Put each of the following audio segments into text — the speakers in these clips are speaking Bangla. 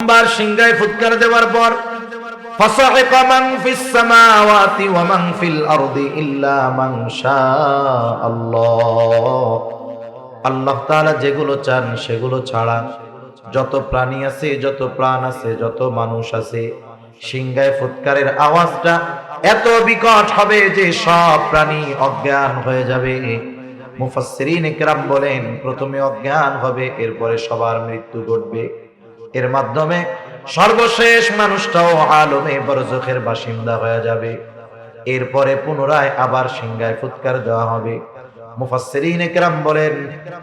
বার সিংহায় ফুৎকার দেওয়ার পর ফাসাইকা মান ফিস সামাওয়াতি ওয়া মান ফিল আরদি ইল্লা মান শাআল্লাহ। আল্লাহ তাআলা যেগুলো চান সেগুলো ছাড়া যত প্রাণী আছে, যত প্রাণ আছে, যত মানুষ আছে, সিংহায় ফুৎকারের আওয়াজটা এত বিকট হবে যে সব প্রাণী অজ্ঞান হয়ে যাবে। মুফাসসিরিন ইকরাম বলেন, প্রথমে অজ্ঞান হবে, এরপরে সবার মৃত্যু ঘটবে। এর মাধ্যমে সর্বশেষ মানুষটাও আলমে বরজখের বাসিন্দা হয়ে যাবে। এরপরে পুনরায় আবার সিংহায় ফুৎকার দেওয়া হবে। মুফাসসিরিন ইকরাম বলেন,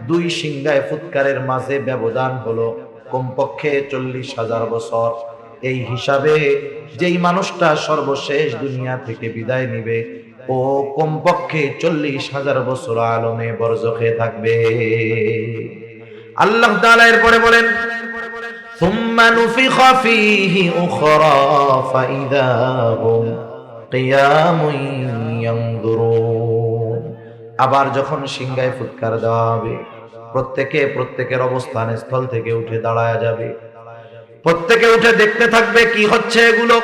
দুই সিংহায় ফুৎকারের মাঝে ব্যবধান হলো কমপক্ষে 40,000 বছর। এই হিসাবে যেই মানুষটা সর্বশেষ দুনিয়া থেকে বিদায় নিবে ও কমপক্ষে 40,000 বছর আলমে বরজখে থাকবে। আল্লাহ তাআলা এরপরে বলেন, ثم نفخ فيه أخرى فإذا هم قيام ينظرون। আবার যখন সিংহায় ফুৎকার দেওয়া হবে, প্রত্যেকের অবস্থান স্থল থেকে উঠে দাঁড়ায় যাবে। প্রত্যেকে উঠে দেখতে থাকবে কি হচ্ছে এগুলো।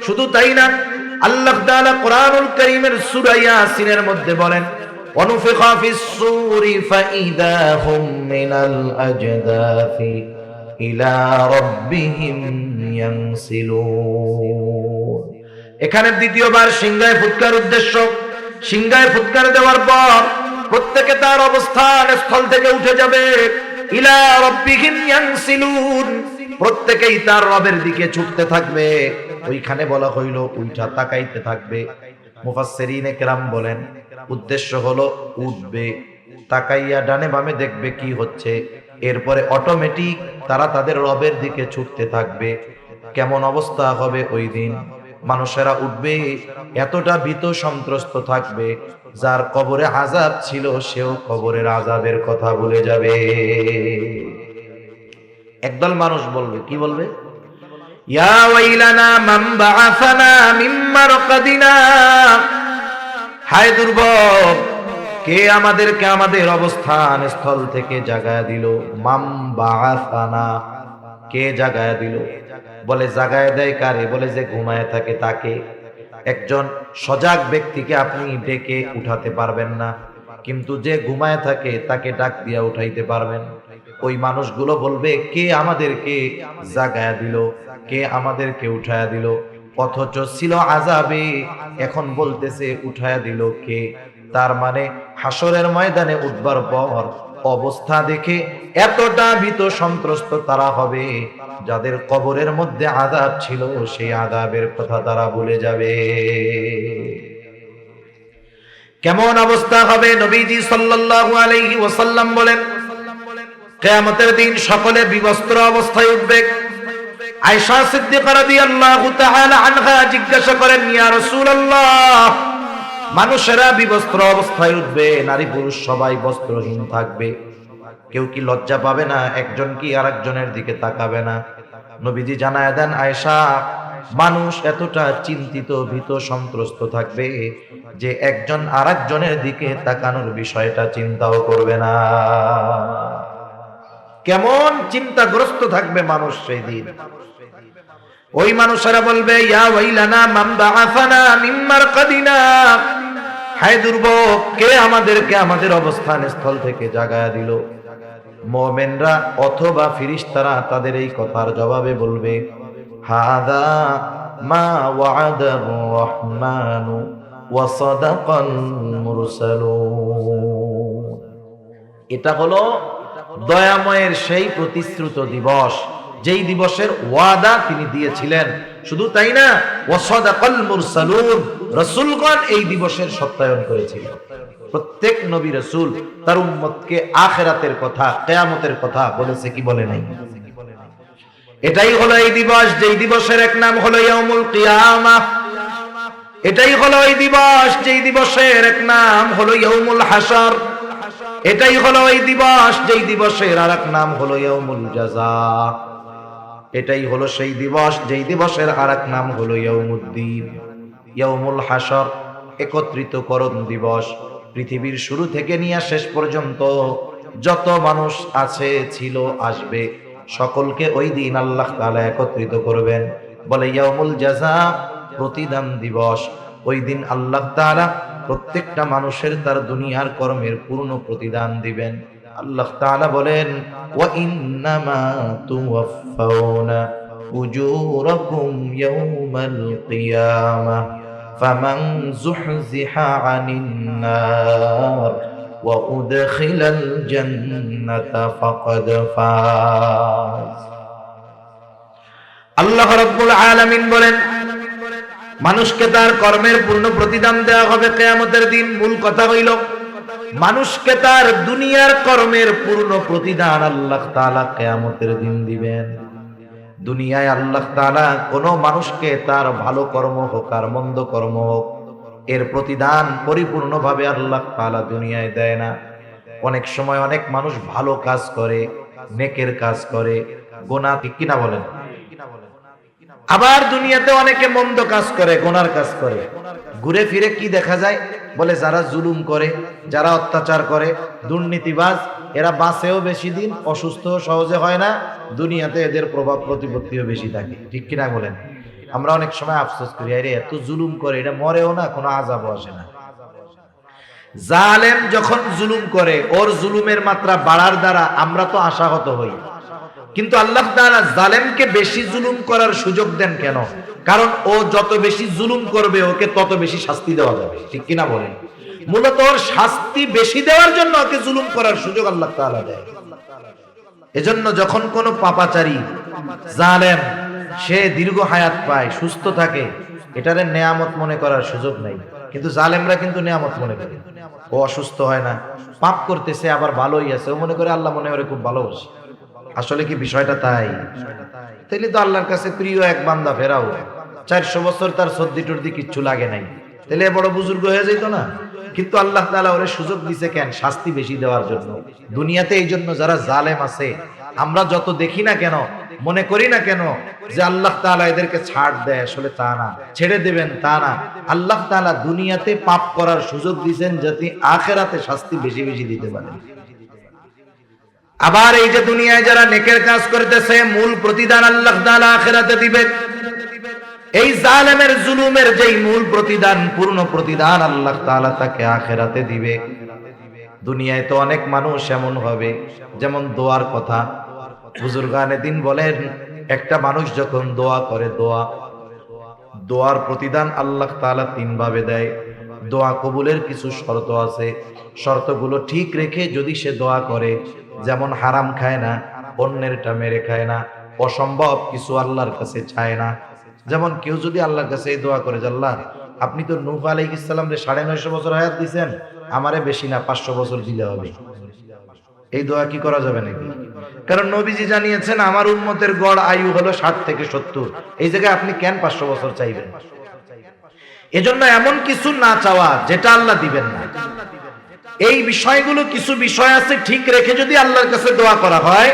শুধু তাই না, আল্লাহ তাআলা কোরআনুল কারীমের সূরা ইয়াসিনের মধ্যে বলেন, وَنُفِخَ فِي الصُّورِ فَإِذَا هُمْ مِنَ الْأَجْدَاثِ ইলা রাব্বিহিম ইয়ানসিলুন। এখানে দ্বিতীয়বার সিংহায় ফুৎকার উদ্দেশ্য, সিংহায় ফুৎকার দেওয়ার পর প্রত্যেকে তার অবস্থান স্থল থেকে উঠে যাবে। ইলা রাব্বিহিম ইয়ানসিলুন, প্রত্যেকেই তার রবের দিকে ছুটতে থাকবে। ওইখানে বলা হইল উল্টা তাকাইতে থাকবে। মুফাসসিরিনে কেরাম বলেন, উদ্দেশ্য হলো উঠবে, তাকাইয়া ডানে বামে দেখবে কি হচ্ছে, এরপরে অটোমেটিক তারা তাদের রবের দিকে ছুটতে থাকবে। কেমন অবস্থা হবে ওই দিন? মানুষেরা উঠবে, এতটা ভীত সন্ত্রস্ত থাকবে, যার কবরে আযাব ছিল সেও কবরের আযাবের কথা ভুলে যাবে। একদল মানুষ বলবে, কি বলবে? ইয়া ওয়াইলানা মান বাআসানা মিন মারকাদিনা, হায় দুর্ভোগ, কে আমাদেরকে আমাদের অবস্থান স্থল থেকে জাগায়া দিল। মাম বাআসানা, কে জাগায়া দিল? বলে জাগায়া দেয় কারে? বলে যে ঘুমায় থাকে তাকে। একজন সজাগ ব্যক্তিকে আপনি ডেকে উঠাতে পারবেন না, কিন্তু যে ঘুমায় থাকে তাকে ডাক দিয়া উঠাইতে পারবেন। ওই মানুষগুলো বলবে, কে আমাদেরকে জাগায়া দিল, কে আমাদেরকে উঠায়া দিল? অথচ ছিল আযাবে, এখন বলতেছে উঠায়া দিল কে? তার মানে হাসরের ময়দানে উঠবার পর অবস্থা দেখে এতটা ভীত সন্ত্রস্ত তারা হবে, যাদের কবরের মধ্যে আযাব ছিল সেই আযাবের কথা তারা ভুলে যাবে। কেমন অবস্থা হবে? নবীজি সাল্লাল্লাহু আলাইহি ওয়াসাল্লাম বলেন, কিয়ামতের দিন সকলে বিবস্ত্র অবস্থায় উঠবে। আয়েশা সিদ্দিকা রাদিয়াল্লাহু তাআলা আনহা জিজ্ঞাসা করেন, ইয়া রাসূলুল্লাহ, মানুষেরা বিবস্ত্র অবস্থায় উঠবে, নারী পুরুষ সবাই বস্ত্রহীন থাকবে, কেউ কি লজ্জা পাবে না? একজন কি আরেকজনের দিকে তাকাবে না? নবীজি জানায় দেন, আয়েশা, মানুষ এতটা চিন্তিত ভীত সন্ত্রস্ত থাকবে যে একজন আরেকজনের দিকে তাকানোর বিষয়টা চিন্তাও করবে না। কেমন চিন্তাগ্রস্ত থাকবে মানুষ সেই দিন। ওই মানুষেরা বলবে, ইয়া ওয়াইলানা মান বাআসানা মিন মারকাদিনা, হায় দুর্ভোগ, কে আমাদেরকে আমাদের অবস্থান স্থল থেকে জাগায়া দিল? মুমিনরা অথবা ফেরেশতারা তাদের এই কথার জবাবে বলবে, হাযা মা ওয়া'আদার রাহমানু ওয়া সাদাকাল মুরসালুন। এটা হলো দয়াময়ের সেই প্রতিশ্রুত দিবস, যেই দিবসের ওয়াদা তিনি দিয়েছিলেন। শুধু তাই না, ওয়া সাদাকাল মুরসালুন, রাসূলগণ এই দিবসের সত্যায়ন করেছিলেন। প্রত্যেক নবী রাসূল তার উম্মতকে আখিরাতের কথা, কিয়ামতের কথা বলেছে কি বলে নাই? এটাই হলো এই দিবস, যেই দিবসের এক নাম হলো ইয়াউমুল কিয়ামাহ। এটাই হলো এই দিবস, যেই দিবসের এক নাম হলো ইয়াউমুল হাসর। এটাই হলো এই দিবস, যেই দিবসের আরেক নাম হলো ইয়াউমুল জাযা। এটাই হলো সেই দিবস, যেই দিবসের আরেক নাম হলো ইয়াউমুদ্দিন। ইয়াউমুল হাসর, একত্রিতকরণ দিবস। পৃথিবীর শুরু থেকে নিয়ে শেষ পর্যন্ত যত মানুষ আছে, ছিল, আসবে, সকলকে ওই দিন আল্লাহ তাআলা একত্রিত করবেন। বলে ইয়াউমুল জাযা, প্রতিদান দিবস। ওই দিন আল্লাহ তাআলা প্রত্যেকটা মানুষের তার দুনিয়ার কর্মের পূর্ণ প্রতিদান দিবেন। আল্লাহ তাআলা বলেন, ওয়া ইন্নামা তুওয়াফাউনা উজুরাকুম ইয়াউমাল কিয়ামাহ ফামান যুহজিহা আনিন নার ওয়া উদখিলাল জান্নাতা ফাকাদ ফাজ। আল্লাহ রাব্বুল আলামিন বলেন, মানুষকে তার কর্মের পূর্ণ প্রতিদান দেওয়া হবে কিয়ামতের দিন। মূল কথা হইল, মানুষকে তার দুনিয়ার কর্মের পূর্ণ প্রতিদান আল্লাহ তাআলা কিয়ামতের দিন দিবেন। দুনিয়ায় আল্লাহ তাআলা কোন মানুষকে তার ভালো কর্ম হোক আর মন্দ কর্ম হোক, এর প্রতিদান পরিপূর্ণভাবে আল্লাহ তাআলা দুনিয়ায় দেয় না। অনেক সময় অনেক মানুষ ভালো কাজ করে, নেকের কাজ করে, গুনাহ, ঠিক কিনা বলেন? আবার দুনিয়াতে অনেকে মন্দ কাজ করে, গুনার কাজ করে। ঘুরে ফিরে কি দেখা যায়? বলে যারা জুলুম করে, যারা অত্যাচার করে, দুর্নীতিবাজ, এরা বাঁচেও বেশি দিন, অসুস্থ সহজে হয় না, দুনিয়াতে এদের প্রভাব প্রতিপত্তিও বেশি থাকে, ঠিক কিনা বলেন? আমরা অনেক সময় আফসোস করি, আরে এত জুলুম করে, এটা মরেও না, কোনো আযাবও আসে না। জালেম যখন জুলুম করে, ওর জুলুমের মাত্রা বাড়ার দ্বারা আমরা তো আশাহত হই, কিন্তু আল্লাহ তাআলা জালেমকে বেশি জুলুম করার সুযোগ দেন কেন? কারণ ও যত বেশি জুলুম করবে, ওকে তত বেশি শাস্তি দেওয়া যাবে, ঠিক কিনা বলেন? মূলত ওর শাস্তি বেশি দেওয়ার জন্য ওকে জুলুম করার সুযোগ আল্লাহ তাআলা দেয়। এজন্য যখন কোনো পাপাচারী জালেম সে দীর্ঘ হায়াত পায়, সুস্থ থাকে, এটারে নেয়ামত মনে করার সুযোগ নাই। কিন্তু জালেমরা কিন্তু নেয়ামত মনে করে। ও অসুস্থ হয় না, পাপ করতেছে, আবার ভালোই আছে, ও মনে করে আল্লাহ মনে করে খুব ভালোবাসে। আসলে কি বিষয়টা তাই? তাইলে তো আল্লাহর কাছে প্রিয় এক বান্দা ফেরাও, 400 বছর তার সর্দি টর্দি কিচ্ছু লাগে নাই, তাহলে বড় বুজুর্গ হয়ে যেত না? কিন্তু আল্লাহ তাআলা ওরে সুযোগ দিছে কেন? শাস্তি বেশি দেওয়ার জন্য। দুনিয়াতে এই জন্য যারা জালেম আছে, আমরা যত দেখি না কেন, মনে করি না কেন যে আল্লাহ তাআলা এদেরকে ছাড় দেয়, আসলে তা না, ছেড়ে দেবেন তা না। আল্লাহ তাআলা দুনিয়াতে পাপ করার সুযোগ দিয়েছেন যাতে আখিরাতে শাস্তি বেশি বেশি দিতে পারেন। আবার এই যে দুনিয়ায় যারা নেকের কাজ করতেছে, মূল প্রতিদান আল্লাহ তাআলা আখিরাতে দিবেন। এই জালেমের জুলুমের যেই মূল প্রতিদান, পূর্ণ প্রতিদান আল্লাহ তাআলা তাকে আখিরাতে দিবে। দুনিয়ায় তো অনেক মানুষ এমন হবে, যেমন দোয়ার কথা বুজুর্গানে দিন বলেন, একটা মানুষ যখন দোয়া করে, দোয়ার প্রতিদান আল্লাহ তাআলা 3 ভাবে দেয়। দোয়া কবুলের কিছু শর্ত আছে, শর্তগুলো ঠিক রেখে যদি সে দোয়া করে, যেমন হারাম খায় না, অন্যেরটা মেরে খায় না, অসম্ভব কিছু আল্লাহর কাছে চায় না। যেমন কেউ যদি আল্লাহর কাছে এই দোয়া করে যে আল্লাহ আপনি তো নূহ আলাইহিস সালাম রে 950 বছর হায়াত দিয়েছেন, আমারে বেশি না 500 বছর দিলে হবে, এই দোয়া কি করা যাবে নাকি? কারণ নবীজি জানিয়েছেন আমার উম্মতের গড় আয়ু হলো 60 থেকে 70, এই জায়গায় আপনি কেন 500 বছর চাইবেন? এজন্য এমন কিছু না চাওয়া যেটা আল্লাহ দিবেন না। এই বিষয়গুলো, কিছু বিষয় আছে, ঠিক রেখে যদি আল্লাহর কাছে দোয়া করা হয়,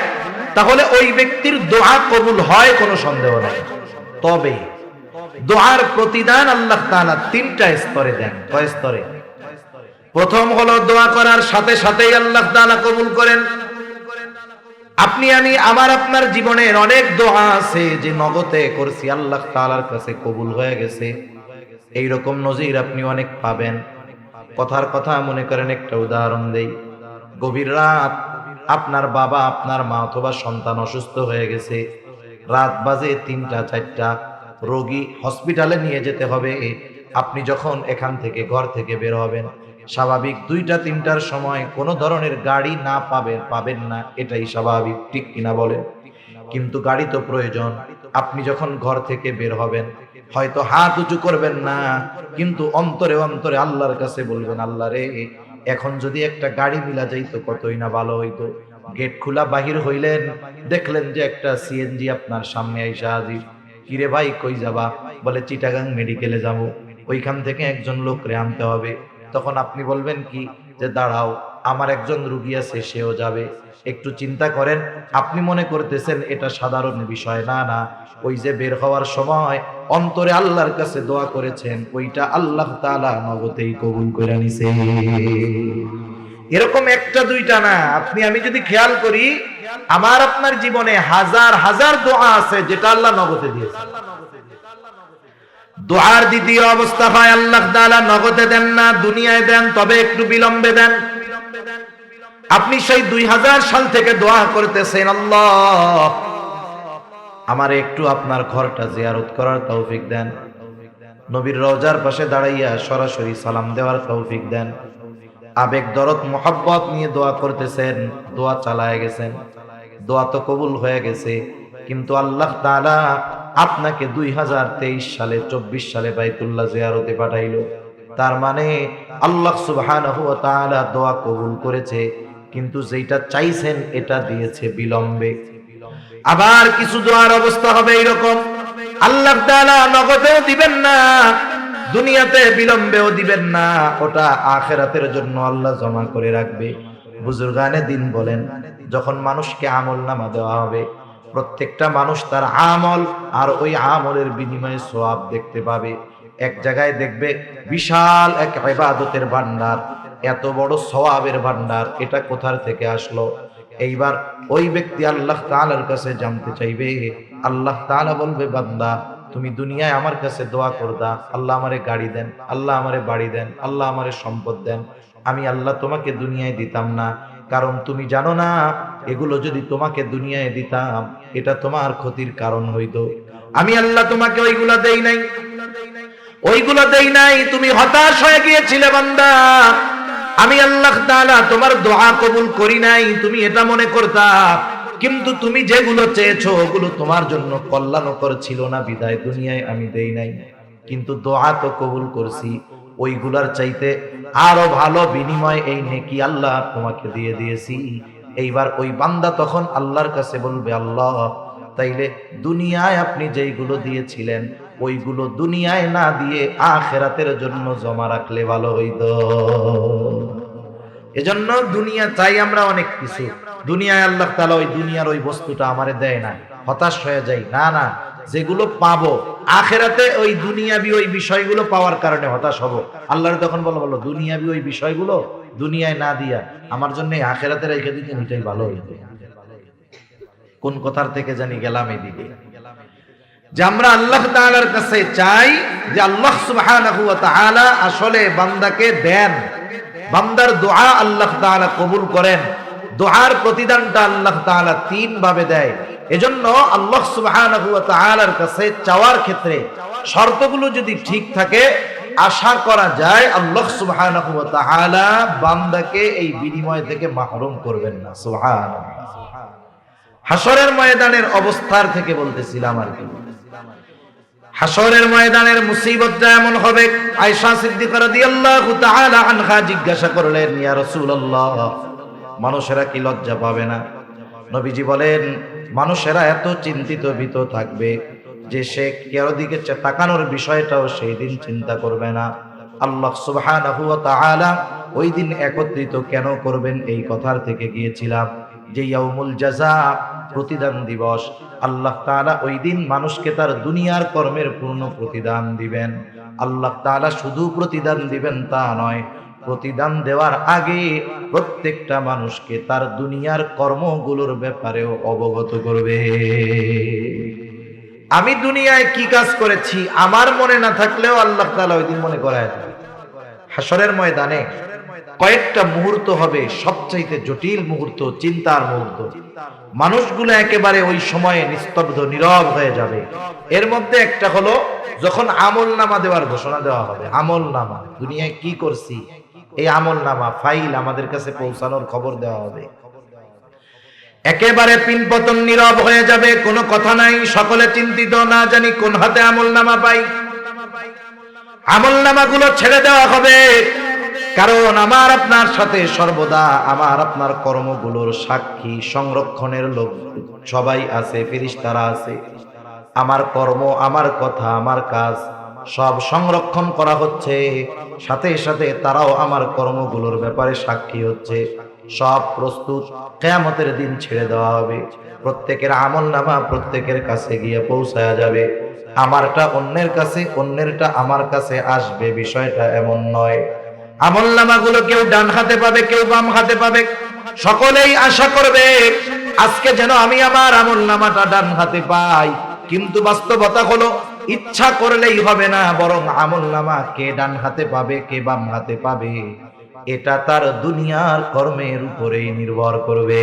তাহলে ওই ব্যক্তির দোয়া কবুল হয়, কোনো সন্দেহ নাই। তবে দোয়ার প্রতিদান আল্লাহ তাআলা 3টা স্তরে দেন। কয় স্তরে? প্রথম হলো দোয়া করার সাথে সাথেই আল্লাহ তাআলা কবুল করেন। আপনি আমি আমার আপনার জীবনের অনেক দোয়া আছে যে নগদে করছি, আল্লাহ তাআলার কাছে কবুল হয়ে গেছে। এই রকম নজির আপনি অনেক পাবেন। কথার কথা মনে করেন, একটা উদাহরণ দেই। গভীর রাত আপনার বাবা, আপনার মা অথবা সন্তান অসুস্থ হয়ে গেছে, রাত বাজে 3টা 4টা, রোগী হসপিটালে নিয়ে যেতে হবে। আপনি যখন এখান থেকে, ঘর থেকে বের হবেন, স্বাভাবিক 2টা 3টার সময় কোনো ধরনের গাড়ি না পাবেন না, এটাই স্বাভাবিক, ঠিক কিনা বলেন? কিন্তু গাড়ি তো প্রয়োজন। আপনি যখন ঘর থেকে বের হবেন, হয়তো হাত উঁচু করবেন না, কিন্তু অন্তরে অন্তরে আল্লাহর কাছে বলবেন, আল্লাহ রে, এখন যদি একটা গাড়ি মিলা যাইতো কতই না ভালো হইতো। গেট খোলা বাহির হইলেন, দেখলেন যে একটা সিএনজি আপনার সামনে আইসা হাজির। কিরে ভাই কই যাবা? বলে চিটাগাং মেডিকেলে যাব, ওইখান থেকে একজন লোক রে আনতে হবে। তখন আপনি বলবেন কি, যে দাঁড়াও, আমার একজন রুগী আছে, সেও যাবে, একটু চিন্তা করেন। আপনি মনে করতেছেন এটা সাধারণ বিষয়, না না, ওই যে বের হওয়ার সময় অন্তরে আল্লাহর কাছে দোয়া করেছেন, ওইটা আল্লাহ তাআলা নগদেই কবুল করে নিছে। এরকম 1টা 2টা না, আপনি আমি যদি খেয়াল করি, আমার আপনার জীবনে হাজার হাজার দোয়া আছে যেটা আল্লাহ নগদে দিয়েছে। দোয়ার দ্বিতীয় অবস্থা হয় আল্লাহ তাআলা নগদে দেন না, দুনিয়ায় দেন, তবে একটু বিলম্বে দেন। আপনি সেই 2000 সাল থেকে দোয়া করতেছেন, আল্লাহ আমার একটু আপনার ঘরটা জিয়ারত করার তৌফিক দেন, নবীর রওজার পাশে দাঁড়াইয়া সরাসরি সালাম দেওয়ার তৌফিক দেন। আবেগ দরদ মোহাব্বত নিয়ে দোয়া করতেছেন, দোয়া চালায় গেছেন, দোয়া তো কবুল হয়ে গেছে, কিন্তু আল্লাহ তাআলা আপনাকে 2023 সালে 24 সালে বাইতুল্লাহ জিয়ারতে পাঠাইলো। তার মানে আল্লাহ সুবহানাহু ওয়া তাআলা দোয়া কবুল করেছে, কিন্তু যেটা চাইছেন এটা দিয়েছে বিলম্বে। আবার কিছু দোয়ার অবস্থা হবে এরকম, আল্লাহ তাআলা নগদেও দিবেন না, দুনিয়াতে বিলম্বেও দিবেন না, ওটা আখিরাতের জন্য আল্লাহ জমা করে রাখবে। বুজুর্গানে দিন বলেন, যখন মানুষকে আমলনামা দেওয়া হবে, প্রত্যেকটা মানুষ তার আমল আর ওই আমলের বিনিময়ে সওয়াব দেখতে পাবে। এক জায়গায় দেখবে বিশাল এক ইবাদতের ভান্ডার, এত বড় সওয়াবের ভান্ডার, এটা কোথা থেকে আসলো? এইবার ওই ব্যক্তি আল্লাহ তাআলার কাছে জানতে চাইবে। আল্লাহ তাআলা বলবে, বান্দা তুমি দুনিয়ায় আমার কাছে দোয়া করদা, আল্লাহ আমারে গাড়ি দেন, আল্লাহ আমারে বাড়ি দেন, আল্লাহ আমারে সম্পদ দেন। আমি আল্লাহ তোমাকে দুনিয়ায় দিতাম না, কারণ তুমি জানো না এগুলো যদি তোমাকে দুনিয়ায় দিতাম এটা তোমার ক্ষতির কারণ হইতো। আমি আল্লাহ তোমাকে ওইগুলা দেই নাই, ওইগুলো দেই নাই, তুমি হতাশ হয়ে গিয়েছিলে বান্দা। আমি আল্লাহ তাআলা তোমার দোয়া কবুল করি নাই, তুমি এটা মনে করতা, কিন্তু তুমি যেগুলো চেয়েছো ওগুলো তোমার জন্য কল্যাণকর ছিল না, বিদায় দুনিয়ায় আমি দেই নাই, কিন্তু দোয়া তো কবুল করছি, ওইগুলার চাইতে আরো ভালো বিনিময় এই নেকি আল্লাহ তোমাকে দিয়ে দিয়েছি। এইবার ওই বান্দা তখন আল্লাহর কাছে বলবে, আল্লাহ তাইলে দুনিয়ায় আপনি যেইগুলো দিয়েছিলেন ওইগুলো দুনিয়ায় না দিয়ে আখিরাতের জন্য জমা রাখলে ভালো হইতো। এজন্য দুনিয়া চাই আমরা অনেক কিছু, দুনিয়ায় আল্লাহ তাআলা ওই দুনিয়ার ওই বস্তুটা আমারে দেয় না, হতাশ হয়ে যাই, না না, যেগুলো পাবো আখিরাতে ওই দুনিয়াবি ওই বিষয়গুলো পাওয়ার কারণে হতাশ হব। আল্লাহর তখন বলো দুনিয়াবি ওই বিষয়গুলো দুনিয়ায় না দিয়া আমার জন্য আখিরাতে রেখে দিতে নিটাই ভালো হইতো। কোন কথার থেকে জানি গেলাম এদিকে, যে আমরা আল্লাহ তাআলার কাছে চাই যে আল্লাহ সুবহানাহু ওয়া তাআলা আসলে বান্দাকে দেন, বান্দার দোয়া আল্লাহ তাআলা কবুল করেন, দোয়ার প্রতিদানটা আল্লাহ তাআলা 3 ভাবে দেয়। এজন্য আল্লাহ সুবহানাহু ওয়া তাআলার কাছে চাওয়ার ক্ষেত্রে শর্তগুলো যদি ঠিক থাকে, আশা করা যায় আল্লাহ সুবহানাহু ওয়া তাআলা বান্দাকে এই বিনিময় থেকে মাহরুম করবেন না। সুবহানাল্লাহ। হাশরের ময়দানের অবস্থার থেকে বলতেছিলাম আর কি, হাশরের ময়দানের মুসিবতটা এমন হবে। আয়েশা সিদ্দিকা রাদিয়াল্লাহু তাআলা আনহা জিজ্ঞাসা করলেন, ইয়া রাসূলুল্লাহ মানুষেরা কি লজ্জা পাবে না? নবীজি বলেন, মানুষেরা এত চিন্তিত ভীত থাকবে যে সে কারো দিকে তাকানোর বিষয়টাও সেই দিন চিন্তা করবে না। আল্লাহ সুবহানাহু ওয়া তাআলা ওই দিন একত্রিত কেন করবেন এই কথার থেকে গিয়েছিলাম যে ইয়াউমুল জাযা, প্রতিদান দিবস। আল্লাহ তাআলা ওই দিন মানুষকে তার দুনিয়ার কর্মের পূর্ণ প্রতিদান দিবেন। আল্লাহ তাআলা শুধু প্রতিদান দিবেন তা নয়, প্রতিদান দেওয়ার আগে প্রত্যেকটা মানুষকে তার দুনিয়ার কর্মগুলোর ব্যাপারেও অবগত করবে। আমি দুনিয়ায় কি কাজ করেছি আমার মনে না থাকলেও আল্লাহ তাআলা ওই দিন মনে করায় দেন। হাশরের ময়দানে কয়েকটা মুহূর্ত হবে সবচাইতে জটিল মুহূর্ত, চিন্তার মুহূর্ত। মানুষগুলো একেবারে ওই সময়ে নিস্তব্ধ নীরব হয়ে যাবে। এর মধ্যে একটা হলো যখন আমলনামা দেওয়ার ঘোষণা দেওয়া হবে। আমলনামা, দুনিয়ায় কি করছি এই আমলনামা ফাইল আমাদের কাছে পৌঁছানোর খবর দেওয়া হবে। একেবারে পিনপতন নীরব হয়ে যাবে, কোনো কথা নাই, সকলে চিন্তিত, না জানি কোন হাতে আমলনামা পাই। আমলনামাগুলো ছেড়ে দেওয়া হবে, কারণ আমার আপনার সাথে সর্বদা আমার আপনার কর্মগুলোর সাক্ষী সংরক্ষণের লোক সবাই আছে, ফেরেশতারা আছে। আমার কর্ম, আমার কথা, আমার কাজ সব সংরক্ষণ করা হচ্ছে, সাথে সাথে তারাও আমার কর্মগুলোর ব্যাপারে সাক্ষী হচ্ছে। সব প্রস্তুত, কিয়ামতের দিন ছেড়ে দেওয়া হবে। প্রত্যেকের আমলনামা প্রত্যেকের কাছে গিয়ে পৌঁছায়া যাবে। আমারটা অন্যের কাছে, অন্যেরটা আমার কাছে আসবে, বিষয়টা এমন নয়। আমলনামাগুলো কেউ ডান হাতে পাবে, কেউ বাম হাতে পাবে। সকলেই আশা করবে আজকে যেন আমি আমার আমলনামাটা ডান হাতে পাই, কিন্তু বাস্তবতা হলো ইচ্ছা করলেই হবে না, বরং আমলনামা কে ডান হাতে পাবে কে বাম হাতে পাবে এটা তার দুনিয়ার কর্মের উপরেই নির্ভর করবে।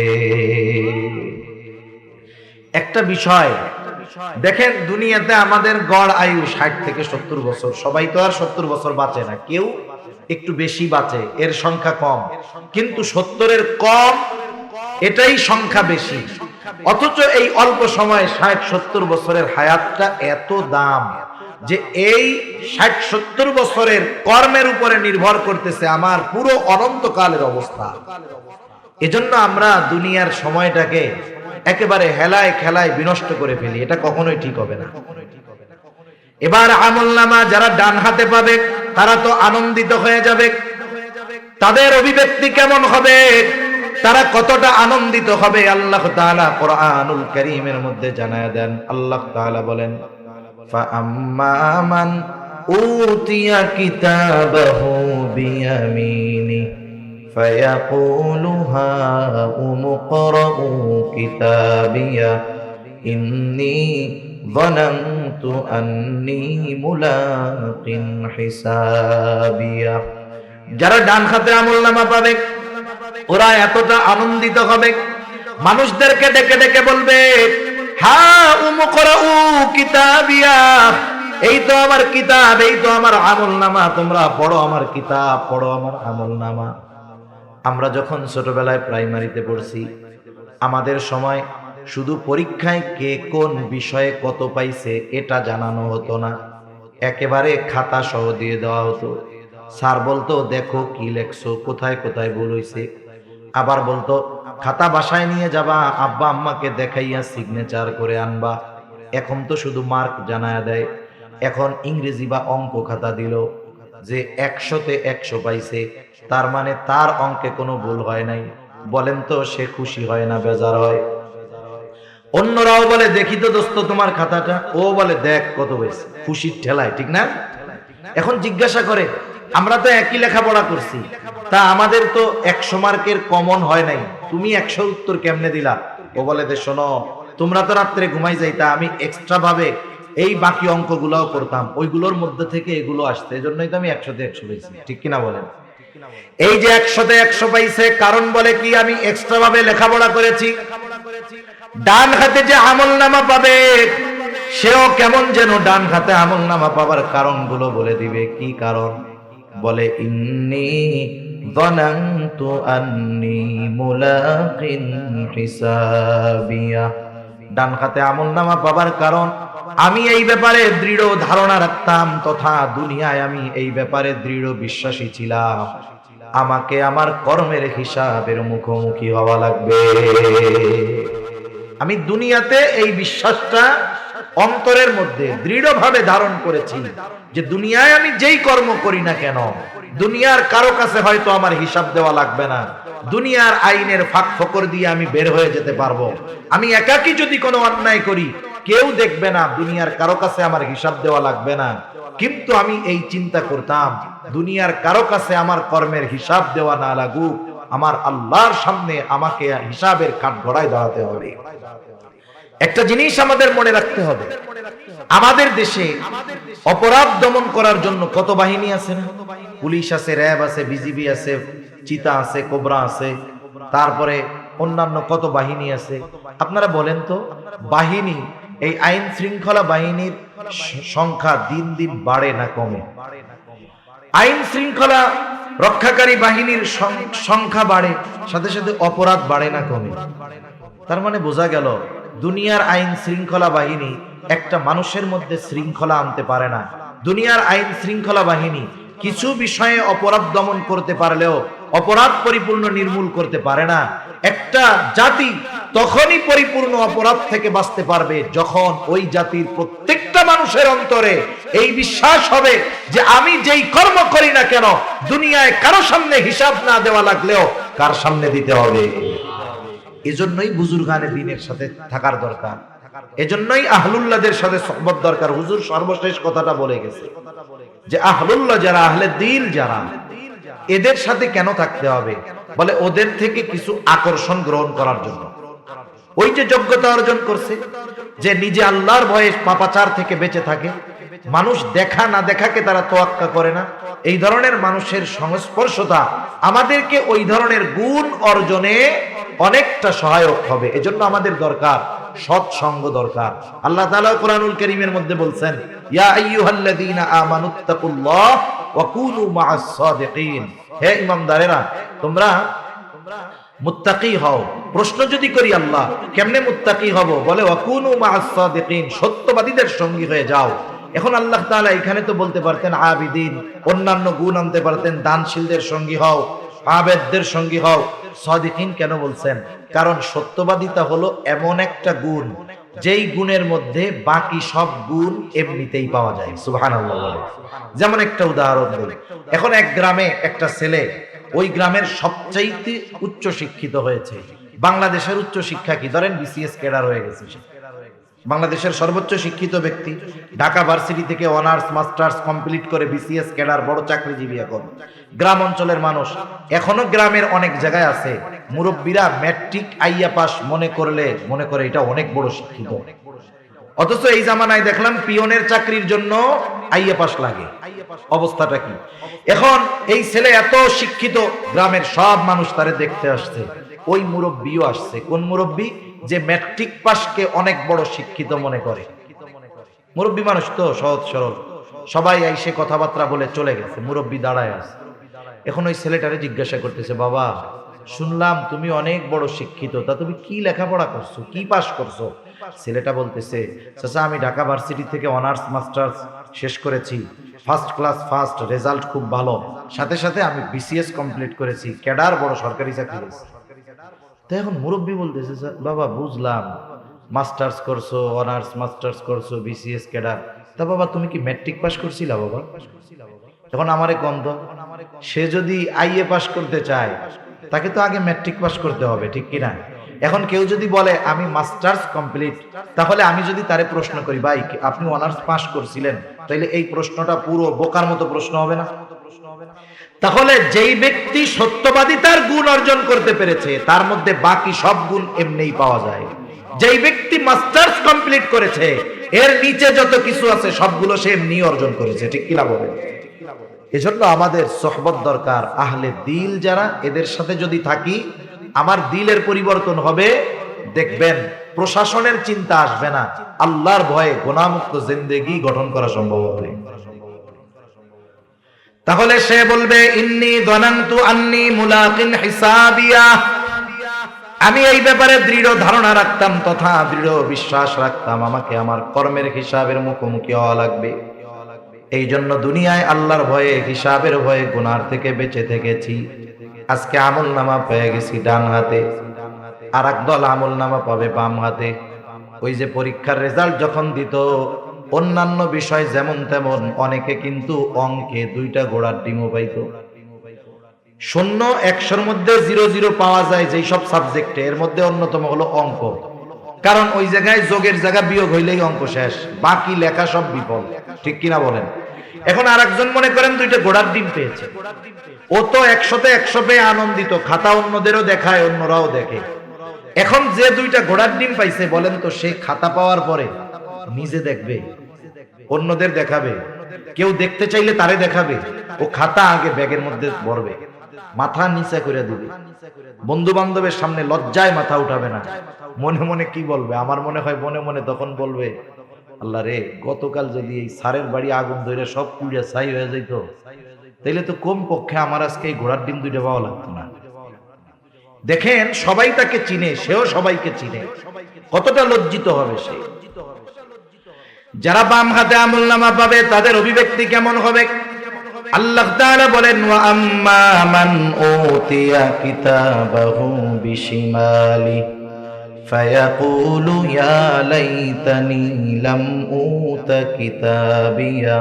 একটা বিষয় দেখেন, দুনিয়াতে আমাদের গড় আয়ু 60 থেকে 70 বছর। সবাই তো আর 70 বছর বাঁচে না, কেউ একটু বেশি বাঁচে, এর সংখ্যা কম, কিন্তু 70-এর কম এটাই সংখ্যা বেশি। অথচ এই অল্প সময়ে 60-70 বছরের হায়াতটা এত দাম যে এই 60-70 বছরের কর্মের উপরে নির্ভর করতেছে আমার পুরো অনন্তকালের অবস্থা। এজন্য আমরা দুনিয়ার সময়টাকে একেবারে হেলায় খেলায় বিনষ্ট করে ফেলি, এটা কখনোই ঠিক হবে না। এবার আমলনামা যারা ডান হাতে পাবে তারা তো আনন্দিত হয়ে যাবে। তাদের অভিব্যক্তি কেমন হবে, তারা কতটা আনন্দিত হবে, আল্লাহ তাআলা কোরআনুল কারীমের মধ্যে জানায় দেন। আল্লাহ তাআলা বলেন, ফাআম্মা মান উতিয়া কিতাবাহু বিয়ামিনি ফায়াকুলু হাউম ইকরাউ কিতাবিয়া ইন্নী যানানতু আন্নী মুলাকিন হিসাবিয়া। যারা ডান হাতে আমলনামা পাবে ওরা এতটা আনন্দিত হবে, মানুষদেরকে ডেকে ডেকে বলবে, হাউম ইকরাউ কিতাবিয়া, এই তো আমার কিতাব, এই তো আমার আমলনামা, তোমরা পড়ো আমার কিতাব, পড়ো আমার আমলনামা। আমরা যখন ছোটবেলায় প্রাইমারিতে পড়ছি, আমাদের সময় শুধু পরীক্ষায় কে কোন বিষয়ে কত পাইছে এটা জানানো হতো না, একেবারে খাতা সহ দিয়ে দেওয়া হতো। স্যার বলতো, দেখো কি লেখছো, কোথায় কোথায় ভুল হইছে। আবার বলতো, খাতা বাসায় নিয়ে যাবা, আব্বা আম্মাকে দেখাইয়া সিগনেচার করে আনবা। এখন তো শুধু মার্ক জানায়া দেয়। এখন ইংরেজি বা অঙ্ক খাতা দিল যে 100-তে 100 পাইছে, তার মানে তার অঙ্কে কোনো ভুল হয় নাই। বলেন তো সে খুশি হয় না বেজার হয়? অন্যরাও বলে, দেখি তো দোস্ত তোমার খাতাটা, ও বলে দেখ কত পাইছে, খুশির ঠেলায়, ঠিক না? এখন জিজ্ঞাসা করে, আমরা তো একই লেখাপড়া করছি, তা আমাদের তো 100 মার্কের কমন হয় নাই, তুমি 100 উত্তর কেমনে দিলা? ও বলে, যে শোনো, তোমরা তো রাত্রে ঘুমাই যাইতা, আমি এক্সট্রা ভাবে এই বাকি অঙ্কগুলোও করতাম, ওইগুলোর মধ্যে থেকে এগুলো আসছে, এজন্যই তো আমি 100-তে 100 পেয়েছি, ঠিক কিনা বলেন? এই যে 100-তে 100 পাইছে, কারণ বলে কি, আমি এক্সট্রা ভাবে লেখাপড়া করেছি। ডান হাতে যে আমলনামা পাবে সেও কেমন যেন ডান হাতে আমলনামা পাবার কারণগুলো বলে দিবে। কি কারণ? বলে, ইন্নী যানানতু আন্নী মুলাকিন হিসাবিয়া। ডান হাতে আমলনামা পাবার কারণ, আমি এই ব্যাপারে দৃঢ় ধারণা রাখতাম, তথা দুনিয়ায় আমি এই ব্যাপারে দৃঢ় বিশ্বাসী ছিলাম, আমাকে আমার কর্মের হিসাবের মুখোমুখি হওয়া লাগবে। আমি দুনিয়াতে এই বিশ্বাসটা অন্তরের মধ্যে দৃঢ়ভাবে ধারণ করেছি যে দুনিয়ায় আমি যেই কর্ম করি না কেন, দুনিয়ার কারো কাছে হয়তো আমার হিসাব দেওয়া লাগবে না, দুনিয়ার আইনের ফাঁক ফকর দিয়ে আমি বের হয়ে যেতে পারবো। আমি একাকী যদি কোনো অন্যায় করি কেউ দেখবে না, দুনিয়ার কারো কাছে আমার হিসাব দেওয়া লাগবে না। কিন্তু আমি এই চিন্তা করতাম, দুনিয়ার কারো কাছে আমার কর্মের হিসাব দেওয়া না লাগুক, আমার আল্লাহর সামনে আমাকে হিসাবের কাঠগড়ায় দাঁড়াতে হবে। একটা জিনিস আমাদের মনে রাখতে হবে, আমাদের দেশে অপরাধ দমন করার জন্য কত বাহিনী আছে না? পুলিশ আছে, র্যাব আছে, বিজিবি আছে, চিতা আছে, কোবরা আছে, তারপরে অন্যান্য কত বাহিনী আছে। আপনারা বলেন তো, বাহিনী, এই আইন শৃঙ্খলা বাহিনীর সংখ্যা দিন দিন বাড়ে না কমে? আইন শৃঙ্খলা রক্ষাকারী বাহিনীর সংখ্যা বাড়ে, সাথে সাথে অপরাধ বাড়ে না কমে? তার মানে বোঝা গেল, দুনিয়ার আইন শৃঙ্খলা বাহিনী একটা মানুষের মধ্যে শৃঙ্খলা আনতে পারে না। দুনিয়ার আইন শৃঙ্খলা বাহিনী কিছু বিষয়ে অপরাধ দমন করতে পারলেও অপরাধ পরিপূর্ণ নির্মূল করতে পারে না। একটা জাতি তখনই পরিপূর্ণ অপরাধ থেকে বাঁচতে পারবে যখন ওই জাতির প্রত্যেকটা মানুষের অন্তরে এই বিশ্বাস হবে যে আমি যেই কর্ম করি না কেন, দুনিয়ায় কারো সামনে হিসাব না দেওয়া লাগলেও কার সামনে দিতে হবে। এজন্যই বুজুর্গানে দ্বীনের সাথে থাকার দরকার, এজন্যই আহলুল্লাহদের সাথে সোহবত দরকার। হুজুর সর্বশেষ কথাটা বলে গেছে যে আহলুল্লাহ যারা, আহলে দিল যারা, এদের সাথে কেন থাকতে হবে? বলে ওদের থেকে কিছু আকর্ষণ গ্রহণ করার জন্য। ওই যে যোগ্যতা অর্জন করছে, যে নিজে আল্লাহর ভয়ে পাপাচার থেকে বেঁচে থাকে, মানুষ দেখা না দেখাকে তারা তোয়াক্কা করে না, এই ধরনের মানুষের সংস্পর্শতা আমাদেরকে ওই ধরনের গুণ অর্জনে অনেকটা সহায়ক হবে। এজন্য আমাদের দরকার সৎসঙ্গ দরকার। আল্লাহ তাআলা কোরআনুল কারীমের মধ্যে বলছেন, ইয়া আইয়ুহাল্লাযীনা আমানুত্তাকুল্লাহ ওয়া কুনু মাআস সাদিকিন। হে ইমানদারেরা, তোমরা মুত্তাকি হও। প্রশ্ন যদি করি আল্লাহ কেমনে মুত্তাকি হব, বলে ওয়া কুনু মাআস সাদিকিন, সত্যবাদীদের সঙ্গী হয়ে যাও। এখন আল্লাহ তাআলা এখানে তো বলতে পারতেন আবিদিন, অন্যান্য গুণ আনতে পারতেন, দানশীলদের সঙ্গী হও, আবেদদের সঙ্গী হও। সাদিকিন কেন বলছেন? কারণ সত্যবাদিতা হলো এমন একটা গুণ যেই গুণের মধ্যে বাকি সব গুণ এমনিতেই পাওয়া যায়। সুবহানাল্লাহ বলে। যেমন একটা উদাহরণ দিই, এখন এক গ্রামে একটা ছেলে ওই গ্রামের সবচাইতে উচ্চ শিক্ষিত হয়েছে। বাংলাদেশের উচ্চ শিক্ষা কি, ধরেন বিসিএস ক্যাডার হয়ে গেছে, বাংলাদেশের সর্বোচ্চ শিক্ষিত ব্যক্তি, ঢাকা ভার্সিটি থেকে অনার্স মাস্টার্স কমপ্লিট করে বিসিএস ক্যাডার, বড় চাকরিজীবী। এখন গ্রাম অঞ্চলের মানুষ, এখনো গ্রামের অনেক জায়গায় আছে মুরব্বীরা ম্যাট্রিক আইয়া পাস মনে করে এটা অনেক বড় শিক্ষিত, অথচ এই জামানায় দেখলাম পিয়নের চাকরির জন্য আইয়া পাস লাগে। অবস্থাটা কি? এখন এই ছেলে এত শিক্ষিত, গ্রামের সব মানুষ তারে দেখতে আসছে। ওই মুরব্বীও আসছে। কোন মুরব্বী? যে ম্যাট্রিক পাসকে অনেক বড় শিক্ষিত মনে করে। মুরব্বী মানুষ তো সহজ সরল, সবাই আইসে কথাবার্তা বলে চলে গেছে, মুরব্বী দাঁড়ায় আছে। এখন ওই ছেলেটারে জিজ্ঞাসা করতেছে, বাবা শুনলাম তুমি অনেক বড় শিক্ষিত, তা তুমি কি লেখাপড়া করছো, কি পাস করছো? ছেলেটা বলতেছে, চাচা আমি ঢাকা ভার্সিটি থেকে অনার্স মাস্টার্স শেষ করেছি, ফার্স্ট ক্লাস ফার্স্ট, রেজাল্ট খুব ভালো, সাথে সাথে আমি বিসিএস কমপ্লিট করেছি, ক্যাডার, বড় সরকারি চাকরি করেছি। তো এখন মুরব্বী বলতেছে, বাবা বুঝলাম মাস্টার্স করছো, অনার্স মাস্টার্স করছো, বিসিএস ক্যাডার, তা বাবা তুমি কি ম্যাট্রিক পাস করছিলা বাবা? এখন আমারে গন্ধ, সে যদি আইএ পাস করতে চায় তাকে তো আগে ম্যাট্রিক পাস করতে হবে, ঠিক কিনা? এখন কেউ যদি বলে আমি মাস্টার্স কমপ্লিট, তাহলে আমি যদি তারে প্রশ্ন করি, ভাই আপনি অনার্স পাস করছিলেন, তাইলে এই প্রশ্নটা পুরো বোকার মতো প্রশ্ন হবে না? তাহলে যেই ব্যক্তি সত্যবাদিতার গুণ অর্জন করতে পেরেছে তার মধ্যে বাকি সব গুণ এমনিই পাওয়া যায়। যেই ব্যক্তি মাস্টার্স কমপ্লিট করেছে এর নিচে যত কিছু আছে সবগুলো সে এমনি অর্জন করেছে, ঠিক কিনা বলেন? এজন্য আমাদের সোহবত দরকার, আহলে দিল যারা, এদের সাথে যদি থাকি আমার দিলের পরিবর্তন হবে। দেখবেন প্রশাসনের চিন্তা আসবে না, আল্লাহর ভয়ে গুনাহমুক্ত জিন্দেগি গঠন করা সম্ভব হবে। তাহলে সে বলবে, ইন্নী যানানতু আন্নী মুলাকিন হিসাবিয়া, আমি এই ব্যাপারে দৃঢ় ধারণা রাখতাম তথা দৃঢ় বিশ্বাস রাখতাম আমাকে আমার কর্মের হিসাবের মুখোমুখি হওয়া লাগবে। এই জন্য দুনিয়ায় আল্লাহর ভয়ে, হিসাবের ভয়ে গুনার থেকে বেঁচে থেকেছি। আজকে আমল নামা পেয়ে গেছি ডান হাতে, আর একদল আমল নামা পাবে বাম হাতে। ওই যে পরীক্ষার রেজাল্ট যখন দিত, অন্যান্য বিষয় যেমন তেমন, অনেকে কিন্তু অঙ্কে 2টা ঘোড়ার ডিমও পাইত। 0 100-র মধ্যে 0 পাওয়া যায় যেই সব সাবজেক্টে, এর মধ্যে অন্যতম হলো অঙ্ক। কারণ ওই জায়গায় যোগের জায়গা বিয়োগ হইলেই অঙ্ক শেষ, বাকি লেখা সব বিফল, ঠিক কিনা বলেন? এখন আরেকজন মনে করেন 2টা ঘোড়ার ডিম পেয়েছে, ও তো 100-তে 100 পেয়ে আনন্দিত, খাতা অন্যদেরও দেখায়, অন্যরাও দেখে। এখন যে 2টা ঘোড়ার ডিম পাইছে, বলেন তো সে খাতা পাওয়ার পরে নিজে দেখবে, অন্যদের দেখাবে? কেউ দেখতে চাইলে তারে দেখাবে? ও খাতা আগে ব্যাগের মধ্যে ভরবে, মাথা নিচে করে দিবে, বন্ধু বান্ধবের সামনে লজ্জায় মাথা উঠাবে না। মনে মনে কি বলবে? আমার মনে হয় মনে মনে তখন বলবে, আল্লাহ রে, গতকাল যদি এই সারের বাড়ি আগুন ধরে সব পুড়িয়া ছাই হয়ে যাইতো, তাইলে তো কম পক্ষে আমার আজকে এই ঘোড়ার ডিম 2টা পাওয়া লাগতো না। দেখেন সবাই তাকে চিনে, সেও সবাইকে চিনে, কতটা লজ্জিত হবে সে। যারা বাম হাতে আমলনামা পাবে তাদের অভিব্যক্তি কেমন হবে? আল্লাহ তাআলা বলেন, ওয়া আম্মা মান উতিয়া কিতাবাহু বিশিমালি ফায়াকুলু ইয়া লাইতানি লাম উতা কিতাবিয়া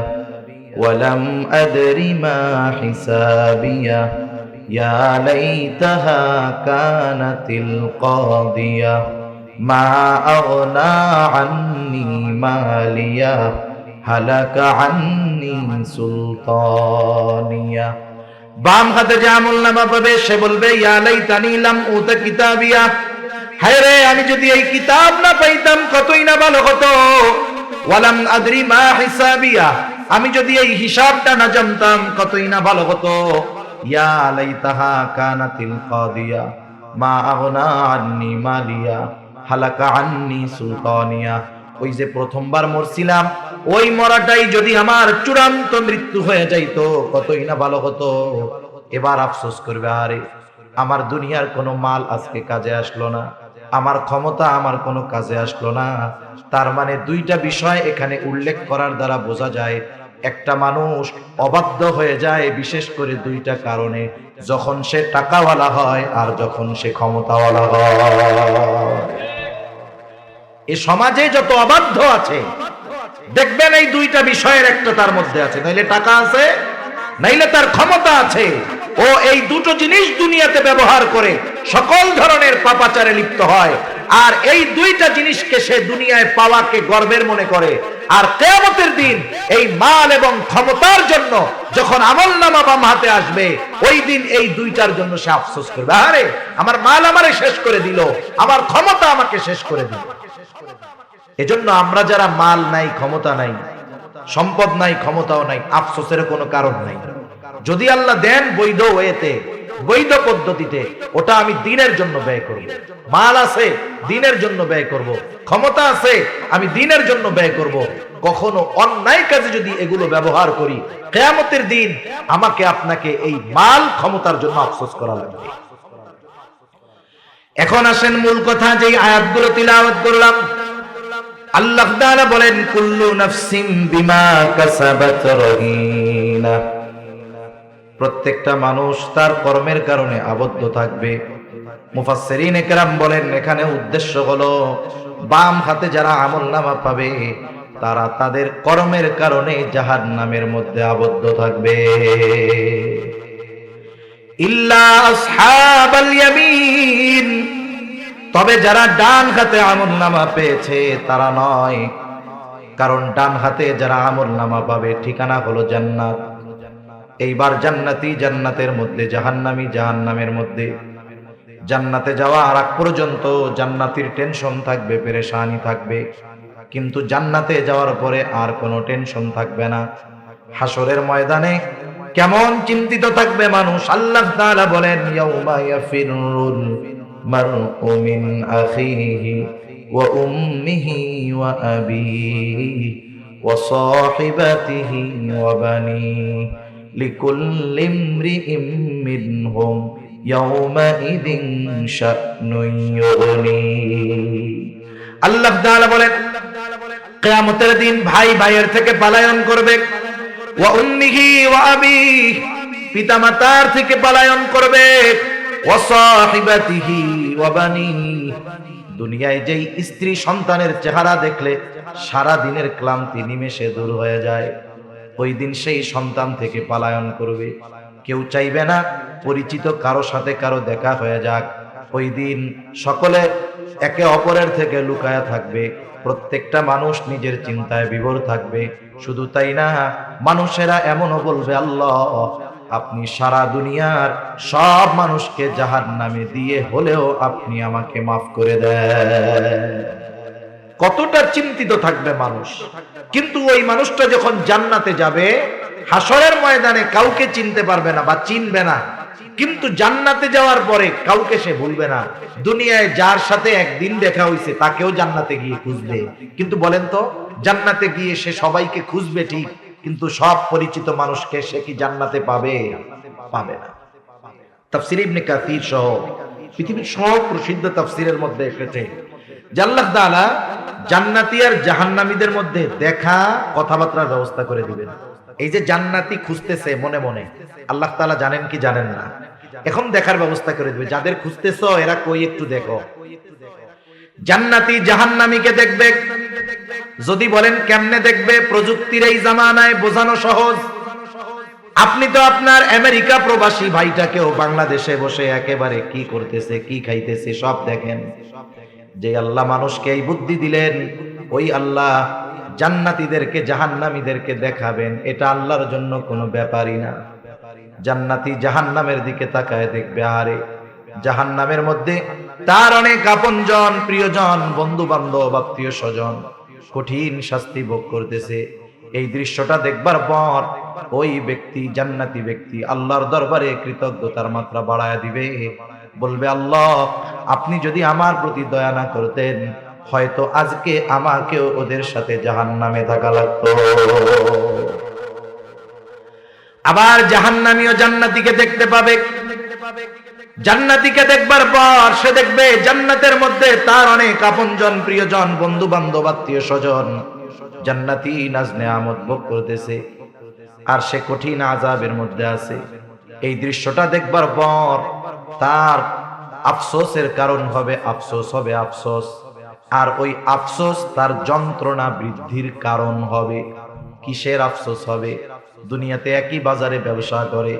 ওয়া লাম আদরি মা হিসাবিয়া ইয়া লাইতাহা কানাতিল কাদিয়া মা আগনা আন্নি মালিয়া হালাকা আন্নি সুলতানিয়া। বাম হাতে যে আমলনামা পাবে সে বলবে, ইয়া লাইতানি লাম উতা কিতাবিয়া, হায় রে, আমি যদি এই কিতাব না পাইতাম কতই না ভালো হতো। ওয়ালাম আদরি মা হিসাবিয়া, আমি যদি এই হিসাবটা না জানতাম কতই না ভালো হতো। ইয়া লাইতাহা কানাতিল কাদিয়া মা আগনা আন্নি মালিয়া হালাকা আন্নি সুলতানিয়া। ওই যে প্রথমবার মরছিলাম, ওই মরাটাই যদি আমার চূড়ান্ত মৃত্যু হয়ে যাইতো কতই না ভালো হতো। এবার আফসোস করবে, আরে আমার দুনিয়ার কোনো মাল আজকে কাজে আসলো না, আমার ক্ষমতা আমার কোনো কাজে আসলো না। তার মানে দুইটা বিষয় এখানে উল্লেখ করার দ্বারা বোঝা যায়, একটা মানুষ অবাধ্য হয়ে যায় বিশেষ করে দুইটা কারণে, যখন সে টাকাওয়ালা হয় আর যখন সে ক্ষমতাওয়ালা হয়। এই সমাজে যত অবাধ্য আছে দেখবেন এই দুইটা বিষয়ের একটা তার মধ্যে আছে, নাইলে টাকা আছে নাইলে তার ক্ষমতা আছে। ও এই দুটো জিনিস দুনিয়াতে ব্যবহার করে সকল ধরনের পাপাচারে লিপ্ত হয়, আর এই দুইটা জিনিসকে সে দুনিয়ায় পাওয়াকে গর্বের মনে করে। আর কিয়ামতের দিন এই মাল এবং ক্ষমতার জন্য যখন আমলনামা বাম হাতে আসবে, ওই দিন এই দুইটার জন্য সে আফসোস করবে, আরে আমার মাল আমারে শেষ করে দিল, আমার ক্ষমতা আমাকে শেষ করে দিল। এজন্য আমরা যারা মাল নাই, ক্ষমতা নাই, সম্পদ নাই, ক্ষমতাও নাই, আফসোসের কোনো কারণ নাই। যদি আল্লাহ দেন বৈধ ওয়েতে, বৈধ পদ্ধতিতে, ওটা আমি দ্বীনের জন্য ব্যয় করব। মাল আছে দ্বীনের জন্য ব্যয় করব, ক্ষমতা আছে আমি দ্বীনের জন্য ব্যয় করব। কখনো অন্যায় কাজে যদি এগুলো ব্যবহার করি, কিয়ামতের দিন আমাকে আপনাকে এই মাল ক্ষমতার জন্য আফসোস করা লাগবে। এখন আসেন মূল কথা, যে আয়াতগুলো তিলাওয়াত করলাম। আল্লাহ তাআলা বলেন, কুল্লু নাফসিম বিমা কাসাবাত রহিনা, প্রত্যেকটা মানুষ তার কর্মের কারণে আবদ্ধ থাকবে। মুফাসসিরিনে কেরাম বলেন, এখানে উদ্দেশ্য হলো বাম হাতে যারা আমলনামা পাবে তারা তাদের কর্মের কারণে জাহান্নামের মধ্যে আবদ্ধ থাকবে। ইল্লা আসহাবাল ইয়ামিন, তবে যারা ডান হাতে আমলনামা পেয়েছে তারা নয়, কারণ ডান হাতে যারা আমলনামা পাবে ঠিকানা হলো জান্নাত। এইবার জান্নাতি জান্নাতের মধ্যে, জাহান্নামী জাহান্নামের মধ্যে। জান্নাতে যাওয়া আর আগ পর্যন্ত জান্নাতীর টেনশন থাকবে, পেরেশানি থাকবে, কিন্তু জান্নাতে যাওয়ার পরে আর কোনো টেনশন থাকবে না। হাসরের ময়দানে কেমন চিন্তিত থাকবে মানুষ। আল্লাহ তাআলা বলেন, ইয়াউমা ইয়াফিরুল মারউ মিন আখিহি ওয়া উম্মিহি ওয়া আবিহি ওয়া সাহিবাতিহি ওয়া বানিহি লিকুল্লি ইমরিইম মিনহুম ইয়াউমাইদিন শা'নুন ইউগনি। আল্লাহ তাআলা বলেন, কিয়ামতের দিন ভাই ভাইয়ের থেকে পলায়ন করবে, ওয়া উম্মিহি ওয়া আবিহি, পিতামাতার থেকে পলায়ন করবে, ওয়া সাহিবাতিহি ওয়া বানিহি, দুনিয়ায় যেই স্ত্রী সন্তানের চেহারা দেখলে সারা দিনের ক্লান্তি নিমেষে দূর হয়ে যায়, ওই দিন সেই সন্তান থেকে পলায়ন করবে। কেউ চাইবে না পরিচিত কারো সাথে কারো দেখা হয়ে যাক। ওই দিন সকলে একে অপরের থেকে লুকায়া থাকবে, প্রত্যেকটা মানুষ নিজের চিন্তায় বিভোর থাকবে। শুধু তাই না, মানুষেরা এমনও বলবে, আল্লাহ আপনি সারা দুনিয়ার সব মানুষকে জাহান্নামে দিয়ে হলেও আপনি আমাকে মাফ করে দেন। কতটা চিন্তিত থাকবে মানুষ। কিন্তু ওই মানুষটা যখন জান্নাতে যাবে, হাসরের ময়দানে কাউকে চিনতে পারবে না বা চিনবে না, কিন্তু জান্নাতে যাওয়ার পরে কাউকে সে ভুলবে না। দুনিয়ায় যার সাথে একদিন দেখা হইছে তাকেও জান্নাতে গিয়ে খুঁজবে, কিন্তু বলেন তো, জান্নাতে গিয়ে সে সবাইকে খুঁজবে ঠিক, কিন্তু সব পরিচিত মানুষকে সে কি জান্নাতে পাবে? পাবে না। তাফসীর ইবনে কাসীর সহ পৃথিবীর সব প্রসিদ্ধ তাফসীরের মধ্যে এসেছে যে আল্লাহ তাআলা জান্নাতি আর জাহান্নামীদের মধ্যে দেখা কথাবার্তার ব্যবস্থা করে দিবেন। এই যে জান্নাতি খুঁজতেছে মনে মনে, আল্লাহ তাআলা জানেন কি জানেন না, এখন দেখার ব্যবস্থা করে দিবে। যাদের খুঁজতেছো এরা কই একটু দেখো। জান্নাতি জাহান্নামীকে দেখবে। যদি বলেন কেমনে দেখবে, প্রযুক্তির এই জামানায় বোঝানো সহজ। আপনি তো আপনার আমেরিকা প্রবাসী ভাইটাকেও বাংলাদেশে বসে একেবারে কি করতেছে কি খাইতেছে সব দেখেন। যে আল্লাহ মানুষকে এই বুদ্ধি দিলেন, ওই আল্লাহ জান্নাতীদেরকে জাহান্নামীদেরকে দেখাবেন, এটা আল্লাহর জন্য কোনো ব্যাপারই না। জান্নাতি জাহান্নামের দিকে তাকায় দেখবে, আরে জাহান্নামের মধ্যে তার অনেক আপনজন, প্রিয়জন, বন্ধু বান্ধব, আত্মীয় স্বজন কঠিন শাস্তি ভোগ করতেছে। এই দৃশ্যটা দেখবার পর ওই ব্যক্তি, জান্নাতি ব্যক্তি, আল্লাহর দরবারে কৃতজ্ঞতার মাত্রা বাড়ায় দিবে, বলবে, আল্লাহ আপনি যদি আমার প্রতি দয়া না করতেন, হয়তো আজকে আমাকেও ওদের সাথে জাহান্নামে থাকা লাগতো। আবার জাহান্নামীও জান্নাতীকে দেখতে পাবে। জান্নাতীকে দেখবার পর সে দেখবে জান্নাতের মধ্যে তার অনেক আপনজন, প্রিয়জন, বন্ধু বান্ধব, আত্মীয় স্বজন জান্নাতি নাজ নেয়ামত ভোগ করতেছে, আর সে কঠিন আযাবের মধ্যে আছে। এই দৃশ্যটা দেখবার পর তার আফসোসের কারণ হবে, আফসোস হবে, আফসোস। আর ওই আফসোস তার যন্ত্রণা বৃদ্ধির কারণ হবে। কিসের আফসোস হবে? দুনিয়াতে একই বাজারে ব্যবসা করে,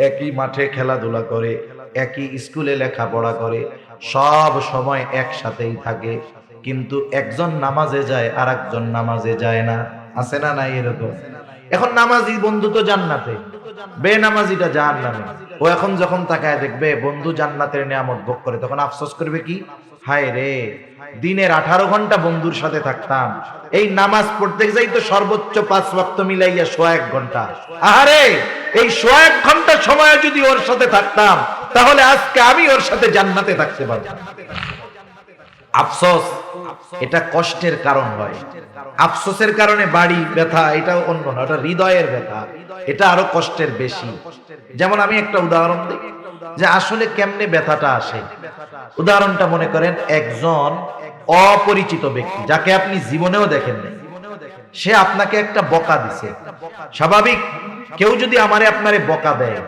একই মাঠে খেলাধুলা করে, একই স্কুলে লেখাপড়া করে, সব সময় একসাথেই থাকে, কিন্তু একজন নামাজে যায় আর একজন নামাজে যায় না। আছে না নাই এরকম? এখন নামাজি বন্ধু তো জান্নাতে, বেনামাজিটা জাহান্নামে। ও এখন যখন তাকায় দেখবে বন্ধু জান্নাতের নিয়ামত ভোগ করে, তখন আফসোস করবে কি, হায় রে, দিনের 18 ঘন্টা বন্ধুর সাথে থাকতাম, এই নামাজ পড়তে যাই তো সর্বোচ্চ 5 ওয়াক্ত মিলাইয়া 1 ঘন্টা, আরে এই 1 ঘন্টা সময় যদি ওর সাথে থাকতাম, তাহলে আজকে আমি ওর সাথে জান্নাতে থাকতে পারতাম। আফসোস এটা কষ্টের কারণ হয়। আফসোসের কারণে বাড়ি ব্যথা, এটাও অন্য না, এটা হৃদয়ের ব্যথা, এটা আরো কষ্টের বেশি। যেমন আমি একটা উদাহরণ দিই যে আসলে কেমনে ব্যথাটা আসে। উদাহরণটা মনে করেন একজন অপরিচিত ব্যক্তি, যাকে আপনি জীবনেও দেখেন নাই, সে আপনাকে একটা বকা দিছে। স্বাভাবিক, কেউ যদি আমারে আপনারে বকা দেয়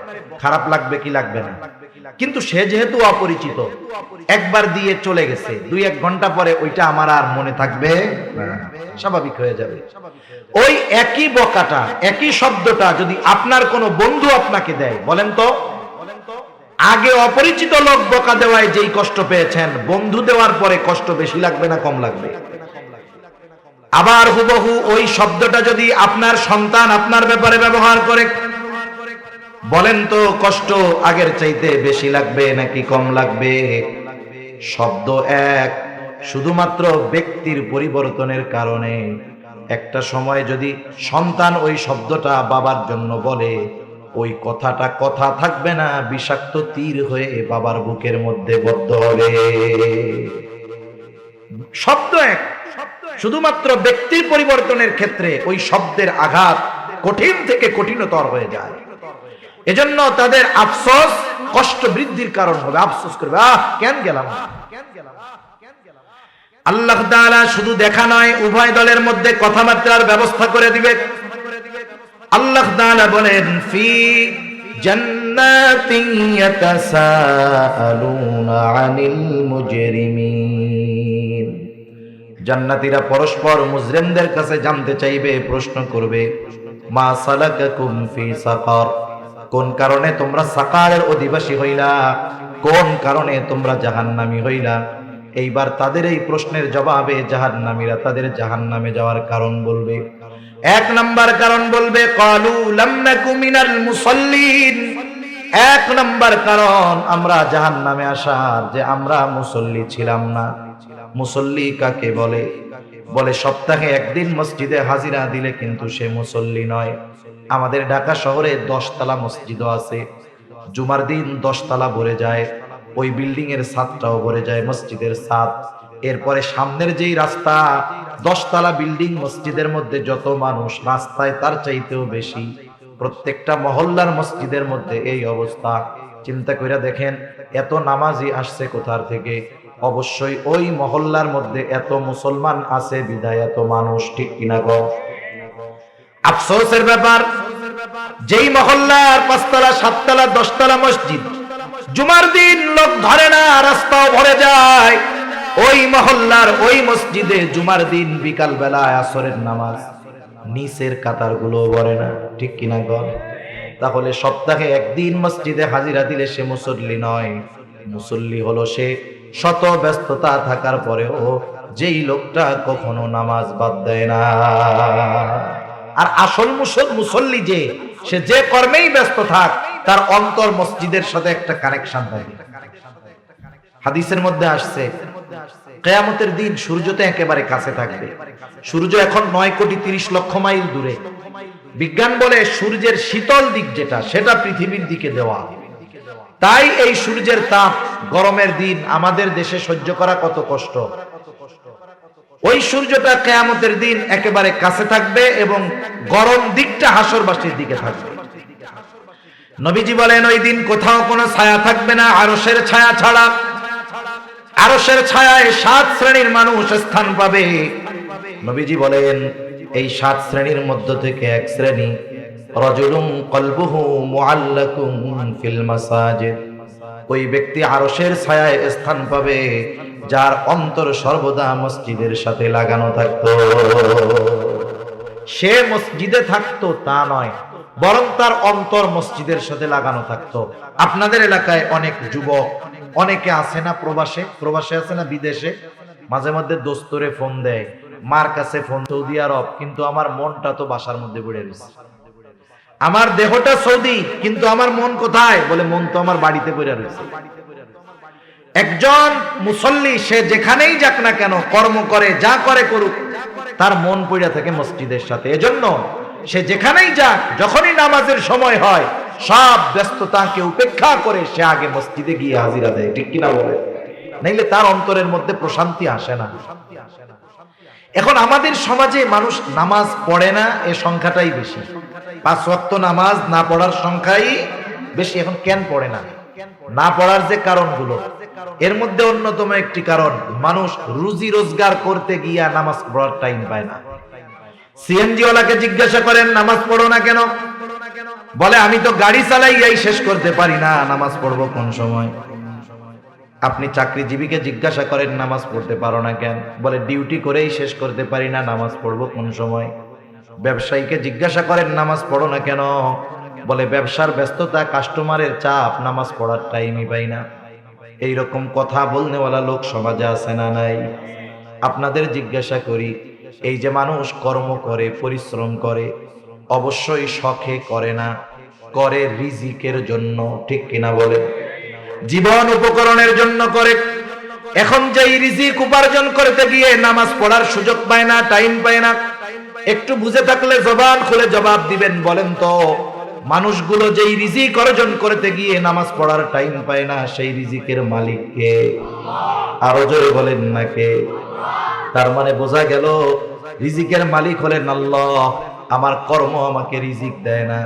খারাপ লাগবে কি লাগবে না? কিন্তু সে যেহেতু অপরিচিত, একবার দিয়ে চলে গেছে, 2-1 ঘন্টা পরে ওইটা আমার আর মনে থাকবে না, স্বাভাবিক হয়ে যাবে। ওই একই বকাটা, একই শব্দটা যদি আপনার কোনো বন্ধু আপনাকে দেয়, বলেন তো আগে অপরিচিত লোক বকা দেওয়ায় যেই কষ্ট পেয়েছেন, বন্ধু দেওয়ার পরে কষ্ট বেশি লাগবে না কম লাগবে? আবার হুবহু ওই শব্দটা যদি আপনার সন্তান আপনার ব্যাপারে ব্যবহার করে, বলেন তো কষ্ট আগের চাইতে বেশি লাগবে নাকি কম লাগবে? শব্দ এক, শুধুমাত্র ব্যক্তির পরিবর্তনের কারণে একটা সময় যদি সন্তান ওই শব্দটা বাবার জন্য বলে, ওই কথাটা কথা থাকবে না, বিষাক্ত তীর হয়ে বাবার বুকের মধ্যে বদ্ধ হবে। শব্দ এক, শুধুমাত্র ব্যক্তির পরিবর্তনের ক্ষেত্রে ওই শব্দের আঘাত কঠিন থেকে কঠিনতর হয়ে যায়। এজন্য তাদের আফসোস কষ্ট বৃদ্ধির কারণ হবে, আফসোস করবে, কেন গেলাম। আল্লাহ তাআলা শুধু দেখা নয়, উভয় দলের মধ্যে কথাবার্তার ব্যবস্থা করে দিবে। আল্লাহ তাআলা বলেন, ফি জান্নাতিন ইয়াতাসাআলুনা আনিল মুজরিমিন। জান্নাতীরা পরস্পর মুজরিমদের কাছে জানতে চাইবে, প্রশ্ন করবে, মা সালাকাকুম ফি সাকার, কোন কারণে তোমরা সাকারের অধিবাসী হইলা, কোন কারণে তোমরা জাহান্নামী হইলা। এইবার তাদের এই প্রশ্নের জবাবে জাহান্নামীরা তাদের জাহান্নামে যাওয়ার কারণ বলবে। 1 নাম্বার কারণ বলবে, ক্বালু লাম নাকু মিনাল মুসাল্লিন। 1 নাম্বার কারণ আমরা জাহান্নামে আসার, যে আমরা মুসল্লি ছিলাম না। মুসল্লি কাকে বলে? বলে সপ্তাহে 1 দিন মসজিদে হাজিরা দিলে কিন্তু সে মুসল্লি নয়। আমাদের ঢাকা শহরে 10 তলা মসজিদও আছে, জুমার দিন 10 তলা ভরে যায়, ওই বিল্ডিং এর ছাদটাও ভরে যায়, মসজিদের ছাদ। এরপরে সামনের যেই রাস্তা, 10 তলা বিল্ডিং, মসজিদের মধ্যে যত মানুষ, রাস্তায় তার চাইতেও বেশি। প্রত্যেকটা মহল্লার মসজিদের মধ্যে এই অবস্থা। চিন্তা করে দেখেন এত নামাজি আসছে কোথার থেকে? অবশ্যই ওই মহল্লার মধ্যে এত মুসলমান আছে বিধায় এত মানুষ, ঠিক কিনা গো? আফসোসের ব্যাপার, যেই মহল্লার 5 তলা 7 তলা 10 তলা মসজিদ, জুমার দিন লোক ধরে না, রাস্তাও ভরে যায়, ওই মহল্লার ওই মসজিদে জুমার দিন বিকাল বেলায় আসরের নামাজ, নিচের কাতারগুলো ভরে না, ঠিক কিনা গো? তাহলে সপ্তাহে 1 দিন মসজিদে হাজিরা দিলে সে মুসল্লি নয়। মুসল্লি হলো সে শত ব্যস্ততা থাকার পরেও যেই লোকটা কখনো নামাজ বাদ দেয় না। আর আসল মুসল্লি যে, সে যে কর্মেই ব্যস্ত থাক, তার অন্তর মসজিদের সাথে একটা কানেকশন থাকে। হাদিসের মধ্যে আসছে কিয়ামতের দিন সূর্য তো একেবারে কাছে থাকবে। সূর্য এখন 9,30,00,000 মাইল দূরে। বিজ্ঞান বলে সূর্যের শীতল দিক যেটা, সেটা পৃথিবীর দিকে দেওয়া। তাই এই সূর্যের তাপ গরমের দিন আমাদের দেশে সহ্য করা কত কষ্ট। ওই সূর্যটা কিয়ামতের দিন একেবারে কাছে থাকবে এবং গরম দিকটা হাসরবাসীর দিকে থাকবে। নবীজি বলেন ওই দিন কোথাও কোনো ছায়া থাকবে না আরশের ছায়া ছাড়া। আরশের ছায়ায় 7 শ্রেণীর মানুষ স্থান পাবে। নবীজি বলেন এই 7 শ্রেণীর মধ্য থেকে এক শ্রেণী রাজুলুন কলবুহু মুআল্লাকুন ফিল মাসাজিদ। ওই ব্যক্তি আরশের ছায়ায় স্থান পাবে যার অন্তর সর্বদা মসজিদের সাথে লাগানো থাকতো। সে মসজিদে থাকতো তা নয়, বরং তার অন্তর মসজিদের সাথে লাগানো থাকতো। আপনাদের এলাকায় অনেক যুবক অনেকে আছে না, প্রবাসে আছে না, বিদেশে, মাঝে মধ্যে দোস্তরে ফোন দেয়, মার কাছে ফোন সৌদি আরব, কিন্তু আমার মনটা তো বাসার মধ্যে পড়ে রয়েছে। আমার দেহটা সৌদি কিন্তু আমার মন কোথায়? বলে মন তো আমার বাড়িতে পড়ে রয়েছে। একজন মুসল্লি সে যেখানেই যাক না কেন, কর্ম করে যা করে করুক, তার মন পড়ে থাকে মসজিদের সাথে। এজন্য সে যেখানেই যাক, যখনই নামাজের সময় হয়, সব ব্যস্ততাকে উপেক্ষা করে সে আগে মসজিদে গিয়ে হাজিরা দেয়। ঠিক কিনা বলে? নাইলে তার অন্তরের মধ্যে প্রশান্তি আসে না। এখন আমাদের সমাজে মানুষ নামাজ পড়ে না, এ সংখ্যাটাই বেশি। 5 ওয়াক্ত নামাজ না পড়ার সংখ্যাই বেশি। এখন কেন পড়ে না? না পড়ার যে কারণগুলো, এর মধ্যে অন্যতম একটি কারণ, মানুষ রুজি রোজগার করতে গিয়া নামাজ পড়ার টাইম পায় না। সিএনজি ওয়ালাকে জিজ্ঞাসা করেন নামাজ পড়ো না কেন? বলে আমি তো গাড়ি চালাইয়াই শেষ করতে পারি না, নামাজ পড়বো কোন সময়? আপনি চাকরিজীবীকে জিজ্ঞাসা করেন নামাজ পড়তে পারো না কেন? বলে ডিউটি করেই শেষ করতে পারি না, নামাজ পড়বো কোন সময়? ব্যবসায়ীকে জিজ্ঞাসা করেন নামাজ পড়ো না কেন? বলে ব্যবসার ব্যস্ততা, কাস্টমারের চাপ, নামাজ পড়ার টাইমই পাই না। এইরকম কথা বলনেওয়ালা লোক সমাজে আছে না নাই? আপনাদের জিজ্ঞাসা করি, এই যে মানুষ কর্ম করে, পরিশ্রম করে, অবশ্যই শখে করে না, করে রিজিকের জন্য। ঠিক কিনা বলে? জীবন উপকরণের জন্য করে। এখন যেই রিজিক উপার্জন করতে গিয়ে নামাজ পড়ার সুযোগ পায় না, টাইম পায় না, একটু বুঝে থাকলে জবান খুলে জবাব দিবেন। বলেন তো, মানুষগুলো যেই রিজিক অর্জন করতে গিয়ে নামাজ পড়ার টাইম পায় না, সেই রিজিকের মালিক কে? আরো জোরে বলেন না কে? তার মানে বোঝা গেল রিজিকের মালিক হলেন আল্লাহ। আমার কর্ম আমাকে রিজিক দেয় না,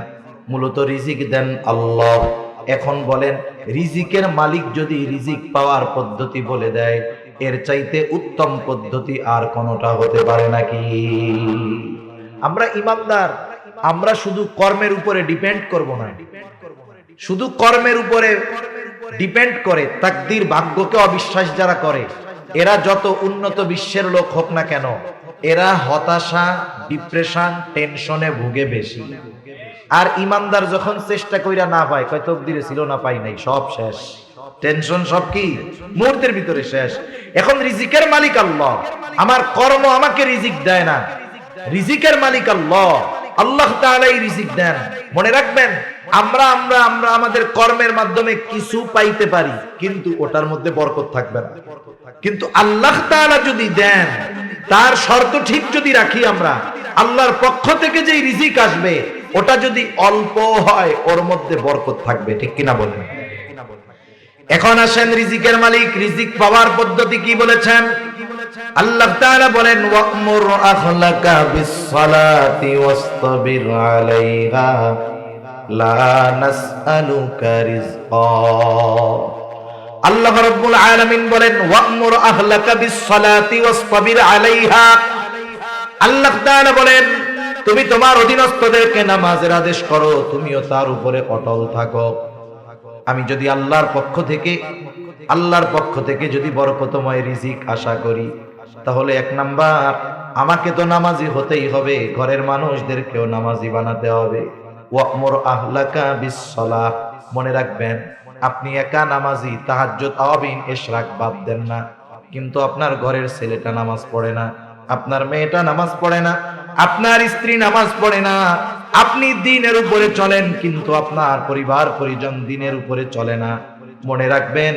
মূলত রিজিক দেন আল্লাহ। এখন বলেন, রিজিকের মালিক যদি রিজিক পাওয়ার পদ্ধতি বলে দেয়, এর চাইতে উত্তম পদ্ধতি আর কোনটা হতে পারে নাকি? আমরা ইমানদার, আমরা শুধু কর্মের উপরে ডিপেন্ড করব না। শুধু কর্মের উপরে ডিপেন্ড করে তাকদীর, ভাগ্যকে অবিশ্বাস যারা করে, এরা যত উন্নত বিশ্বের লোক হোক না কেন, এরা হতাশা, ডিপ্রেশন, টেনশনে ভুগে বেশি। আর ইমানদার যখন চেষ্টা কইরা না পায়, কয় তকদিরে ছিল না, পাই নাই, সব শেষ, টেনশন সব কি মুহূর্তের ভিতরে শেষ। এখন রিজিকের মালিক আল্লাহ, আমার কর্ম আমাকে রিজিক দেয় না, রিজিকের মালিক আল্লাহ, আল্লাহ তাআলাই রিজিক দেন। মনে রাখবেন, আমরা আমরা আমরা আমাদের কর্মের মাধ্যমে কিছু পাইতে পারি, কিন্তু ওটার মধ্যে বরকত থাকবে না। কিন্তু আল্লাহ তাআলা যদি দেন, তার শর্ত ঠিক যদি রাখি আমরা, আল্লাহর পক্ষ থেকে যেই রিজিক আসবে, ওটা যদি অল্প হয়, ওর মধ্যে বরকত থাকবে। ঠিক কিনা বলেন? এখন আসেন, রিজিকের মালিক রিজিক পাওয়ার পদ্ধতি কি বলেছেন? আল্লাহ তাআলা বলেন, ওয়া'মুর আখলাকা বিস-সালাতি ওয়াসতাবির আলাইহা লা নাসআলুকা রিজকা। আল্লাহ রাব্বুল আলামিন বলেন, ওয়া'মুর আখলাকা বিস-সালাতি ওয়াসতাবির আলাইহা। আল্লাহ তাআলা বলেন, তুমি তোমার অধীনস্থদেরকে নামাজের আদেশ করো, তুমিও তার উপরে অটল থাকো। আমি যদি আল্লাহর পক্ষ থেকে যদি বরকতময় রিজিক আশা করি, তাহলে 1 নাম্বার, আমাকে তো নামাজি হতেই হবে, ঘরের মানুষদেরকেও নামাজি বানাতে হবে। ওয়া'মুর আহলাকা বিস-সালাহ। মনে রাখবেন, আপনি একা নামাজি, তাহাজ্জুদ, তাওয়াবিন, ইশরাক বাদ দেন না, কিন্তু আপনার ঘরের ছেলেটা নামাজ পড়ে না, আপনার মেয়েটা নামাজ পড়ে না, আপনার স্ত্রী নামাজ পড়ে না। আপনি দ্বীনের উপরে চলেন, কিন্তু আপনার পরিবার পরিজন দ্বীনের উপরে চলে না। মনে রাখবেন,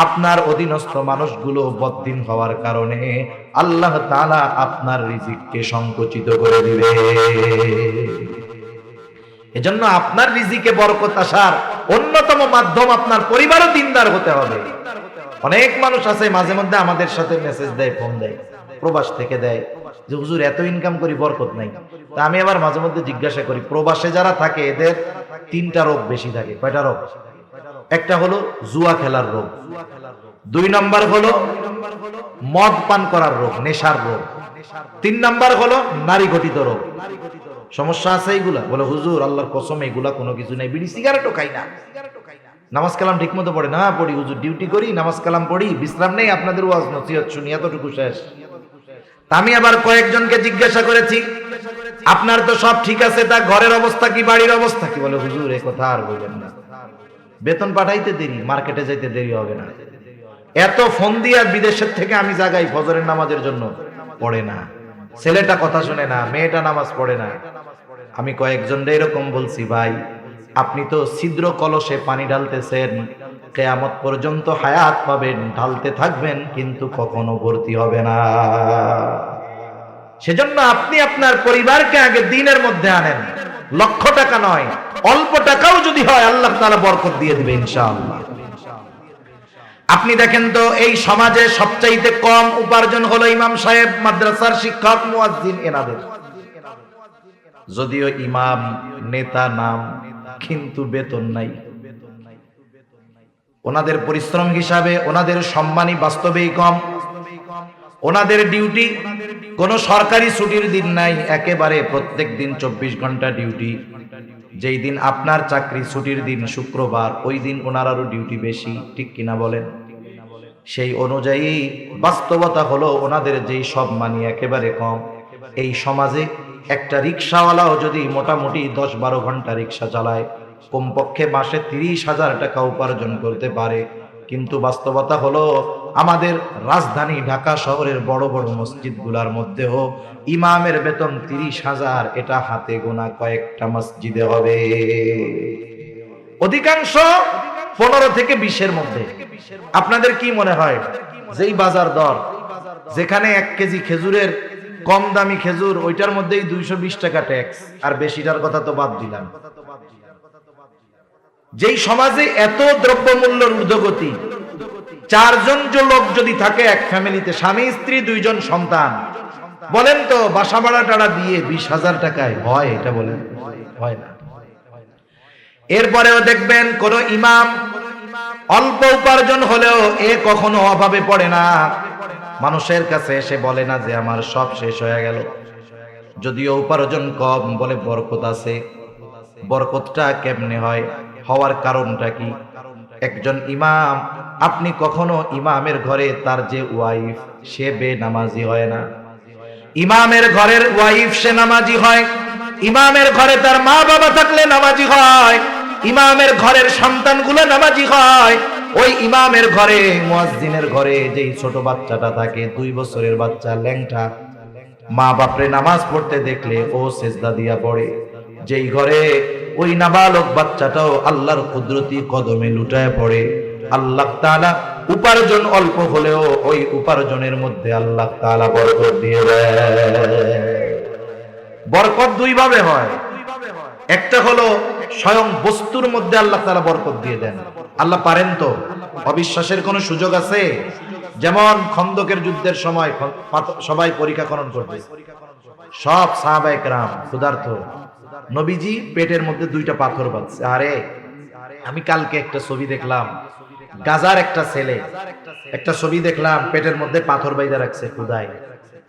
আপনার অধীনস্থ মানুষগুলো বদ্দিন হওয়ার কারণে আল্লাহ তাআলা আপনার রিজিককে সংকুচিত করে দিবে। এজন্য আপনার রিজিকে বরকত আসার অন্যতম মাধ্যম আপনার পরিবারও দিনদার হতে হবে। অনেক মানুষ আছে মাঝে মধ্যে আমাদের সাথে মেসেজ দেয়, ফোন দেয়, প্রবাস থেকে দেয় যে হুজুর এত ইনকাম করি বরকত নাই। তা আমি আবার মাঝে মধ্যে জিজ্ঞাসা করি, প্রবাসে যারা থাকে এদের তিনটা রোগ বেশি থাকে। কয়টা রোগ? একটা হলো জুয়া খেলার রোগ, 2 নাম্বার হলো মদ পান করার রোগ, নেশার রোগ, 3 নাম্বার হলো নারী ঘটিত রোগ। সমস্যা আছে এইগুলা? বলে হুজুর আল্লাহর কসম এগুলা কোনো কিছু নাই, বিড়ি সিগারেটও খাই না, নামাজ কালাম ঠিক মতো পড়ে না, পড়ি হুজুর, ডিউটি করি, নামাজ কালাম পড়ি, বিশ্রাম নেই, আপনাদের ওয়াজ নসিহত শুনি, এতটুকু শেষ। আমি আবার কয়েকজনকে জিজ্ঞাসা করেছি, আপনার তো সব ঠিক আছে, তা ঘরের অবস্থা কি, বাড়ির অবস্থা কি? বলে হুজুর এই কথা আর বলবেন না, বেতন পাঠাইতে দেরি, মার্কেটে যাইতে দেরি হবে না, এত ফোন দিয়া বিদেশের থেকে আমি জাগাই ফজরের নামাজের জন্য, পড়ে না, ছেলেটা কথা শুনে না, মেয়েটা নামাজ পড়ে না। আমি কয়েকজনরে এরকম বলছি, ভাই আপনি তো ছিদ্র কলসে পানি ঢালতেছেন, কিয়ামত পর্যন্ত হায়াত পাবেন, ঢালতে থাকবেন, কিন্তু কখনো ভর্তি হবে না। সেজন্য আপনি আপনার পরিবারকে আগে দ্বীনের মধ্যে আনেন, লক্ষ টাকা নয়, অল্প টাকাও যদি হয় আল্লাহ তাআলা বরকত দিয়ে দিবে ইনশাআল্লাহ। আপনি দেখেন তো এই সমাজে সবচাইতে কম উপার্জন হলো ইমাম সাহেব, মাদ্রাসার শিক্ষক, মুয়াজ্জিন, এনাদের। যদিও ইমাম নেতা নাম, কিন্তু বেতন নাই। ওনাদের পরিশ্রম হিসাবে ওনাদের সম্মানই বাস্তবেই কম। ওনাদের ডিউটি কোনো সরকারি ছুটির দিন নাই, একেবারে প্রত্যেক দিন 24 ঘন্টা ডিউটি। যেই দিন আপনার চাকরি ছুটির দিন শুক্রবার, ওই দিন ওনারও ডিউটি বেশি, ঠিক কিনা বলেন? সেই অনুযায়ী বাস্তবতা হলো ওনাদের যেই সম্মানই একেবারে কম। এই সমাজে একটা রিক্সাওয়ালাও যদি মোটামুটি 10-12 ঘন্টা রিক্সা চালায়, কমপক্ষে মাসে 30,000 টাকা উপার্জন করতে পারে। কিন্তু বাস্তবতা হলো আমাদের রাজধানী ঢাকা শহরের বড় বড় মসজিদগুলোর মধ্যেও ইমামের বেতন 30,000, এটা হাতে গোনা কয়েকটা মসজিদে হবে। অধিকাংশ 15 থেকে 20-এর মধ্যে। আপনাদের কি মনে হয়, যেই বাজার দর, যেখানে 1 কেজি খেজুরের কম দামি খেজুর, ওইটার মধ্যেই 220 টাকা ট্যাক্স, আর বেশিটার কথা তো বাদ দিলাম। যেই সমাজে এত দ্রব্যমূল্যের ঊর্ধ্বগতি, 4 জন লোক যদি থাকে এক ফ্যামিলিতে, স্বামী স্ত্রী 2 জন সন্তান, বলেন তো বাসা ভাড়া টাড়া দিয়ে 20,000 টাকায় হয়? এটা বলেন, হয় না। এরপরেও দেখবেন কোন ইমাম অল্প উপার্জন হলেও এ কখনো অভাবে পড়ে না। মানুষের কাছে এসে বলে না যে আমার সব শেষ হয়ে গেল। যদিও উপার্জন কম, বলে বরকত আছে। বরকতটা কেমনে হয়, হওয়ার কারণটা কি? একজন ইমাম, আপনি কখনো ইমামের ঘরে তার যে ওয়াইফ, সে বেনামাজি হয় না। ইমামের ঘরের ওয়াইফ সে নামাজি হয়। ইমামের ঘরে তার মা বাবা থাকলে নামাজি হয়। ইমামের ঘরের সন্তানগুলো নামাজি হয়। ওই ইমামের ঘরে, মুয়াজ্জিনের ঘরে যেই ছোট বাচ্চাটা থাকে, 2 বছরের বাচ্চা, ল্যাংটা, মা বাপরে নামাজ পড়তে দেখলে ও সেজদা দিয়া পড়ে। যেই ঘরে ওই নাবালক বাচ্চাটাও আল্লাহর কুদরতি কদমে লুটায় পড়ে, আল্লাহ তাআলা উপার্জন অল্প হলেও ওই উপার্জনের মধ্যে আল্লাহ তাআলা বরকত দিয়ে দেয়। বরকত 2 ভাবে হয়। একটা হলো স্বয়ং বস্তুর মধ্যে আল্লাহ তাআলা বরকত দিয়ে দেন। আল্লাহ পারেন তো? অবিশ্বাসের কোনো সুযোগ আছে? যেমন খন্দকের যুদ্ধের সময় সবাই পরীক্ষা খনন করবে, সব সাহাবায়ে কেরাম ক্ষুধার্ত, নবীজি পেটের মধ্যে 2টা পাথর বাঁধছে। আরে আমি কালকে একটা ছবি দেখলাম, গাজার একটা ছেলে, একটা ছবি দেখলাম, পেটের মধ্যে পাথর বাইদা রাখছে ক্ষুধায়।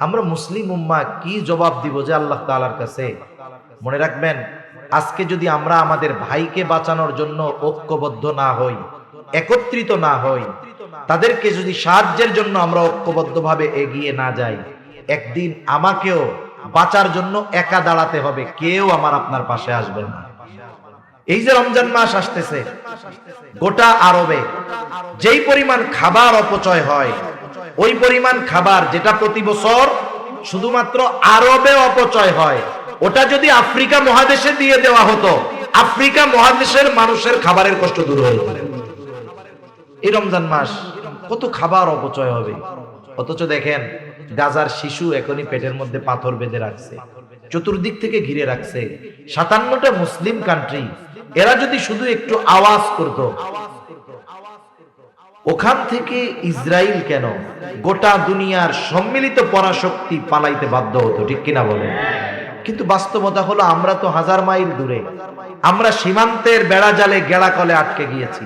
আমরা মুসলিম উম্মাহ কি জবাব দিব যে আল্লাহ তাআলার কাছে? মনে রাখবেন, আজকে যদি আমরা আমাদের ভাইকে বাঁচানোর জন্য ঐক্যবদ্ধ না হই, একত্রিত না হই, তাদেরকে যদি সাহায্যের জন্য আমরা ঐক্যবদ্ধভাবে এগিয়ে না যাই, একদিন আমাকেও বাঁচার জন্য একা দাঁড়াতে হবে, কেউ আমার আপনার পাশে আসবে না। এই যে রমজান মাস আসতেছে, গোটা আরবে যেই পরিমাণ খাবার অপচয় হয়, ওই পরিমাণ খাবার যেটা প্রতি বছর শুধুমাত্র আরবে অপচয় হয়, ওটা যদি আফ্রিকা মহাদেশে দিয়ে দেওয়া হতো, আফ্রিকা মহাদেশের মানুষের খাবারের কষ্ট দূর হয়ে যেত। এই রমজান মাস কত খাবার অপচয় হবে, অথচ দেখেন গাজার শিশু এখনই পেটের মধ্যে পাথর বেঁধে রাখছে, চতুর্দিক থেকে ঘিরে রাখছে। 57টা মুসলিম কান্ট্রি, এরা যদি শুধু একটু আওয়াজ করত, ওখান থেকে ইসরায়েল কেন গোটা দুনিয়ার সম্মিলিত পরাশক্তি পালাইতে বাধ্য হতো, ঠিক কিনা বলেন? কিন্তু বাস্তবতা হলো আমরা তো 1000 মাইল দূরে, আমরা সীমান্তের বেড়া জালে গেড়া কলে আটকে গিয়েছি।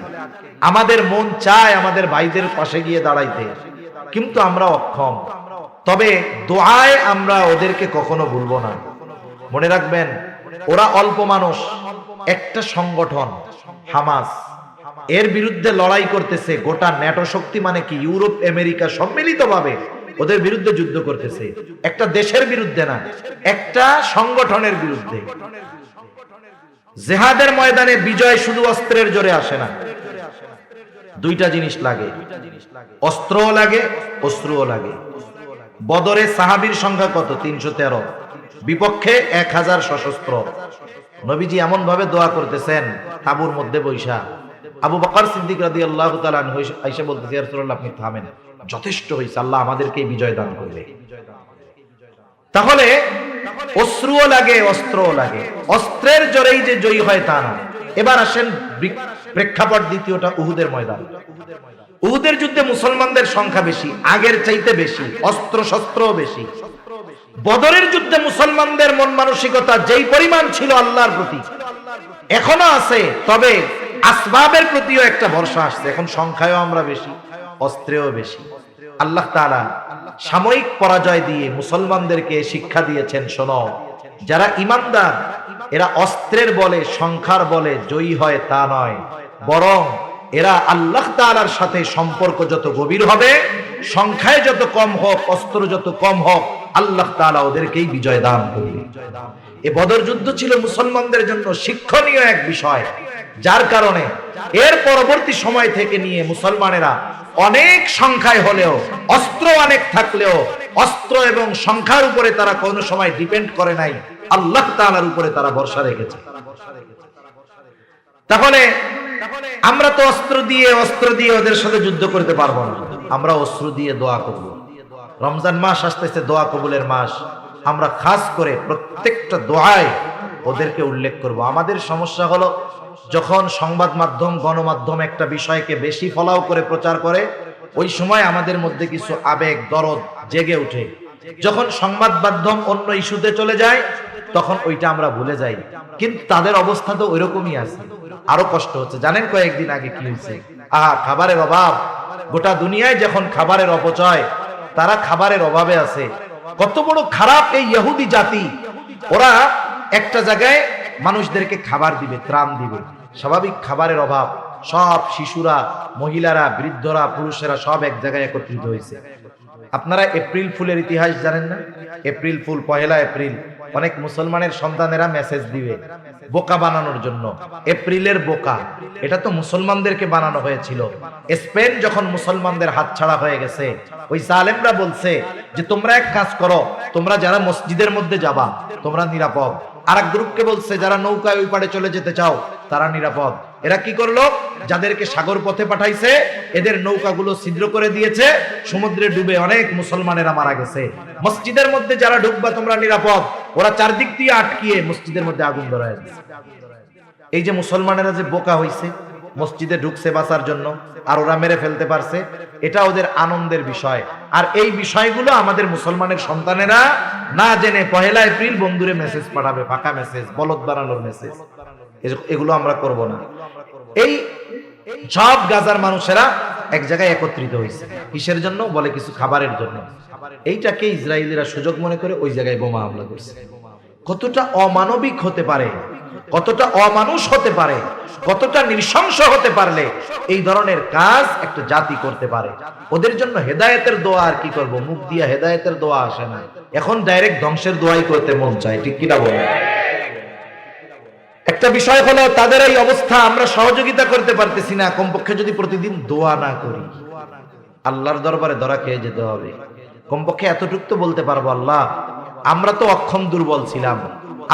আমাদের মন চায় আমাদের ভাইদের পাশে গিয়ে দাঁড়াইতে, কিন্তু আমরা অক্ষম। তবে দোয়ায় আমরা ওদেরকে কখনো ভুলবো না। মনে রাখবেন, ওরা অল্প মানুষ, একটা সংগঠন হামাস, এর বিরুদ্ধে লড়াই করতেছে গোটা ন্যাটো শক্তি, মানে কি ইউরোপ আমেরিকা সম্মিলিতভাবে ওদের বিরুদ্ধে যুদ্ধ করতেছে। একটা দেশের বিরুদ্ধে না, একটা সংগঠনের বিরুদ্ধে। জিহাদের ময়দানে বিজয় শুধু অস্ত্রের জোরে আসে না, দুইটা জিনিস লাগে, অস্ত্রও লাগে, অস্ত্রও লাগে। বদরে সাহাবীর সংখ্যা কত? 313, বিপক্ষে 1000 সশস্ত্র। নবীজি এমন ভাবে দোয়া করতেছেন তাঁবুর মধ্যে বৈশা। আবু বকর সিদ্দিক রাদিয়াল্লাহু তাআলা আনহু আয়েশা বলতেছে, ইয়া রাসূলুল্লাহ আপনি থামেন, যথেষ্ট হয়েছে, আল্লাহ আমাদেরকে বিজয় দান করবে। তাহলে অস্ত্রও লাগে, অস্ত্রও লাগে। অস্ত্রের জোরেই যে জয়ী হয় তা না। এবার আসেন প্রেক্ষাপট দ্বিতীয়টা, উহুদের ময়দান। উহুদের যুদ্ধে মুসলমানদের সংখ্যা বেশি, আগের চাইতে বেশি, অস্ত্র শস্ত্রও বেশি। বদরের যুদ্ধে মুসলমানদের মন মানসিকতা যেই পরিমাণ ছিল আল্লাহর প্রতি, এখনো আছে, তবে আসবাবের প্রতিও একটা ভরসা আসছে। এখন সংখ্যায়ও আমরা বেশি, অস্ত্রেও বেশি। আল্লাহ তাআলা সাময়িক পরাজয় দিয়ে মুসলমানদেরকে শিক্ষা দিয়েছেন, শোনো, যারা ঈমানদার এরা অস্ত্রের বলে, সংখ্যার বলে জয়ী হয় তা নয়, বরং এরা আল্লাহ তাআলার সাথে সম্পর্ক যত গভীর হবে, সংখ্যায় যত কম হোক, অস্ত্র যত কম হোক, আল্লাহ তাআলা ওদেরকেই বিজয় দান করবে। এই বদর যুদ্ধ ছিল মুসলমানদের জন্য শিক্ষণীয় এক বিষয়, যার কারণে এর পরবর্তী সময় থেকে নিয়ে মুসলমানেরা অনেক সংখ্যায় হলেও, অস্ত্র অনেক থাকলেও, অস্ত্র এবং সংখ্যার উপরে তারা কোনো সময় ডিপেন্ড করে নাই, আল্লাহ তাআলার উপরে তারা ভরসা রেখেছে। তাহলে আমরা তো অস্ত্র দিয়ে ওদের সাথে যুদ্ধ করতে পারবো না, আমরা অস্ত্র দিয়ে দোয়া করব। রমজান মাস আসতেছে, দোয়া কবুলের মাস। আমরা খাস করে প্রত্যেকটা দোয়ায় ওদেরকে উল্লেখ করব। আমাদের সমস্যা হলো, যখন সংবাদ মাধ্যম, গণমাধ্যম একটা বিষয়কে বেশি ফলাও করে প্রচার করে, ওই সময় আমাদের মধ্যে কিছু আবেগ, দরদ জেগে ওঠে। যখন সংবাদ মাধ্যম অন্য ইস্যুতে চলে যায়, তখন ওইটা আমরা ভুলে যাই। কিন্তু তাদের অবস্থা তো ওইরকমই আছে, আরো কষ্ট হচ্ছে। জানেন কয়েকদিন আগে কি হয়েছে? খাবারের অভাব, গোটা দুনিয়ায় যখন খাবারের অপচয়, তারা খাবারের অভাবে আছে। কত বড় খারাপ এই ইহুদি জাতি! ওরা একটা জায়গায় মানুষদেরকে খাবার দিবে, ত্রাণ দিবে, স্বাভাবিক খাবারের অভাব, সব শিশুরা, মহিলারা, বৃদ্ধরা, পুরুষেরা সব এক জায়গায় একত্রিত হয়েছে। আপনারা এপ্রিল ফুলের ইতিহাস জানেন না? এপ্রিল ফুল, 1 এপ্রিল অনেক মুসলমানের সন্তানেরা মেসেজ দিবে বোকা বানানোর জন্য। এপ্রিলের বোকা, এটা তো মুসলমানদেরকে বানানো হয়েছিল। স্পেন যখন মুসলমানদের হাতছাড়া হয়ে গেছে, ওই জালেমরা বলছে যে তোমরা এক কাজ করো, তোমরা যারা মসজিদের মধ্যে যাবা তোমরা নিরাপদ। আর এক গ্রুপকে বলছে যারা নৌকায় ওই পারে চলে যেতে চাও তারা নিরাপদ। এরা কি করলো? যাদেরকে সাগর পথে পাঠাইছে এদের নৌকাগুলো ছিদ্র করে দিয়েছে, সমুদ্রে ডুবে অনেক মুসলমানেরা মারা গেছে। মসজিদের মধ্যে যারা ঢুকবা তোমরা নিরাপদ, ওরা চারদিক দিয়ে আটকিয়ে মসজিদের মধ্যে আগুন ধরায় দিয়েছে। এই যে মুসলমানেরা যে বোকা হইছে, মসজিদে ঢুকছে বাঁচার জন্য, আর ওরা মেরে ফেলতে পারছে, এটা ওদের আনন্দের বিষয়। আর এই বিষয়গুলো আমাদের মুসলমানের সন্তানেরা না জেনে 1 এপ্রিল বন্ধুরে মেসেজ পাঠাবে, ফাঁকা মেসেজ, বলদ বানানোর মেসেজ, এগুলো আমরা করব না। এই সব গাজার মানুষেরা এক জায়গায় একত্রিত হয়েছে, কিসের জন্য? বলে কিছু খাবারের জন্য। এইটাকে ইসরায়েলিরা সুযোগ মনে করে ওই জায়গায় বোমা হামলা করছে। কতটা অমানবিক হতে পারে, কতটা অমানুষ হতে পারে, কতটা নৃশংস হতে পারলে এই ধরনের কাজ একটা জাতি করতে পারে। ওদের জন্য হেদায়েতের দোয়া, আর কি করব, মুখ দিয়ে হেদায়েতের দোয়া আসে না, এখন ডাইরেক্ট ধ্বংসের দোয়াই করতে মন চায়, ঠিক কিনা বলেন? একটা বিষয় হলো তাদের এই অবস্থা, আমরা সহযোগিতা করতে পারতেছি না। কমপক্ষে যদি প্রতিদিন দোয়া না করি, আল্লাহর দরবারে ধরা খেয়ে যেতে হবে। কমপক্ষে এতটুকু তো বলতে পারবো, আল্লাহ আমরা তো অক্ষম, দুর্বল ছিলাম,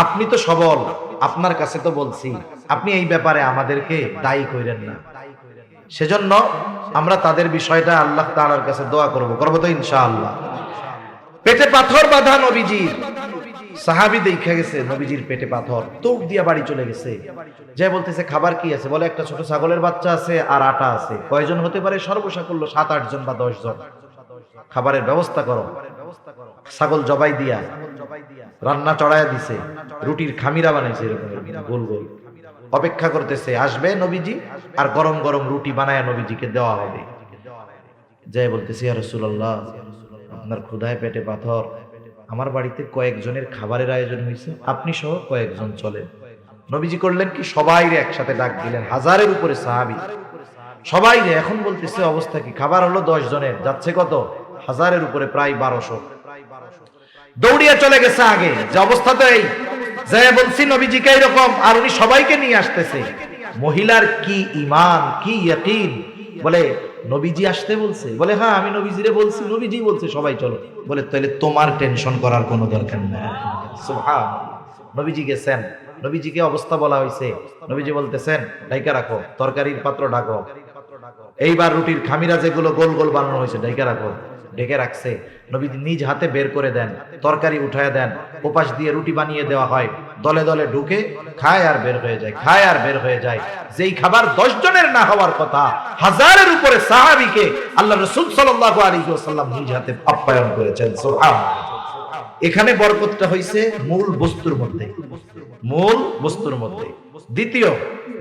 আপনি তো সবল, আপনার কাছে তো বলছি, আপনি এই ব্যাপারে আমাদেরকে দায়ী করেন না। সেজন্য আমরা তাদের বিষয়টা আল্লাহ তাআলার কাছে দোয়া করব তো ইনশাআল্লাহ। পেটে পাথর বাঁধা নবীজির, সাহাবী দেখা গেছে নবীজির পেটে পাথর, দৌড় দিয়া বাড়ি চলে গেছে। যে বলতেছে খাবার কি আছে, বলে একটা ছোট ছাগলের বাচ্চা আছে আর আটা আছে। কয়জন হতে পারে? সর্বসাকুল্য 7-8 জন বা 10 জন। খাবারের ব্যবস্থা করো। ছাগল জবাই দিয়া রান্না চড়াইয়া দিছে, রুটির খামিরা বানাইছে এরকম গোল গোল, অপেক্ষা করতেছে আসবে নবীজি আর গরম গরম রুটি বানায় নবীজিকে দেওয়া হবে। যাই বলতেছে ইয়া রাসূলুল্লাহ, আপনার ক্ষুধায় পেটে পাথর, আমার বাড়িতে কয়েকজনের খাবারের আয়োজন হয়েছে, আপনি সহ কয়েকজন চলেন। নবীজি করলেন কি, সবাইরে একসাথে ডাক দিলেন, 1000-এর উপরে সাহাবী সবাইরে। এখন বলতেছে অবস্থা কি, খাবার হলো 10 জনের, যাচ্ছে কত? 1000-এর উপরে, প্রায় 1200। দৌড়িয়া চলে গেছে আগে, যে অবস্থা তো এই। যে বলছি নবীজিকে এরকম, আর উনি সবাইকে নিয়ে আসতেছে। মহিলার কি ঈমান, কি ইয়াকিন, বলে নবীজি আসতে বলছে? বলে হ্যাঁ আমি নবীজিরে বলছি, নবীজি বলছে সবাই চলো। বলে তাহলে তোমার টেনশন করার কোনো দরকার নেই। সুবহানাল্লাহ। নবীজি গেছেন, নবীজিকে অবস্থা বলা হয়েছে, নবীজি বলতেছেন ডাইকা রাখো, তরকারির পাত্র ঢাকো, এইবার রুটির খামিরা যেগুলো গোল গোল বানানো হয়েছে ডাইকা রাখো। ডেকে রাখছে, নবীজি নিজ হাতে বের করে দেন, তরকারি উঠায় দেন, ওপাশ দিয়ে রুটি বানিয়ে দেওয়া হয়, দলে দলে ঢুকে খায় আর বের হয়ে যায়, খায় আর বের হয়ে যায়। যেই খাবার 10 জনের না হওয়ার কথা, 1000-এর উপরে সাহাবীকে আল্লাহ রাসূল সাল্লাল্লাহু আলাইহি ওয়াসাল্লাম নিজ হাতে আপ্যায়ন করেছেন। সুবহানাল্লাহ। এখানে বরকতটা হইছে মূল বস্তুর মধ্যে, মূল বস্তুর মধ্যে। দ্বিতীয়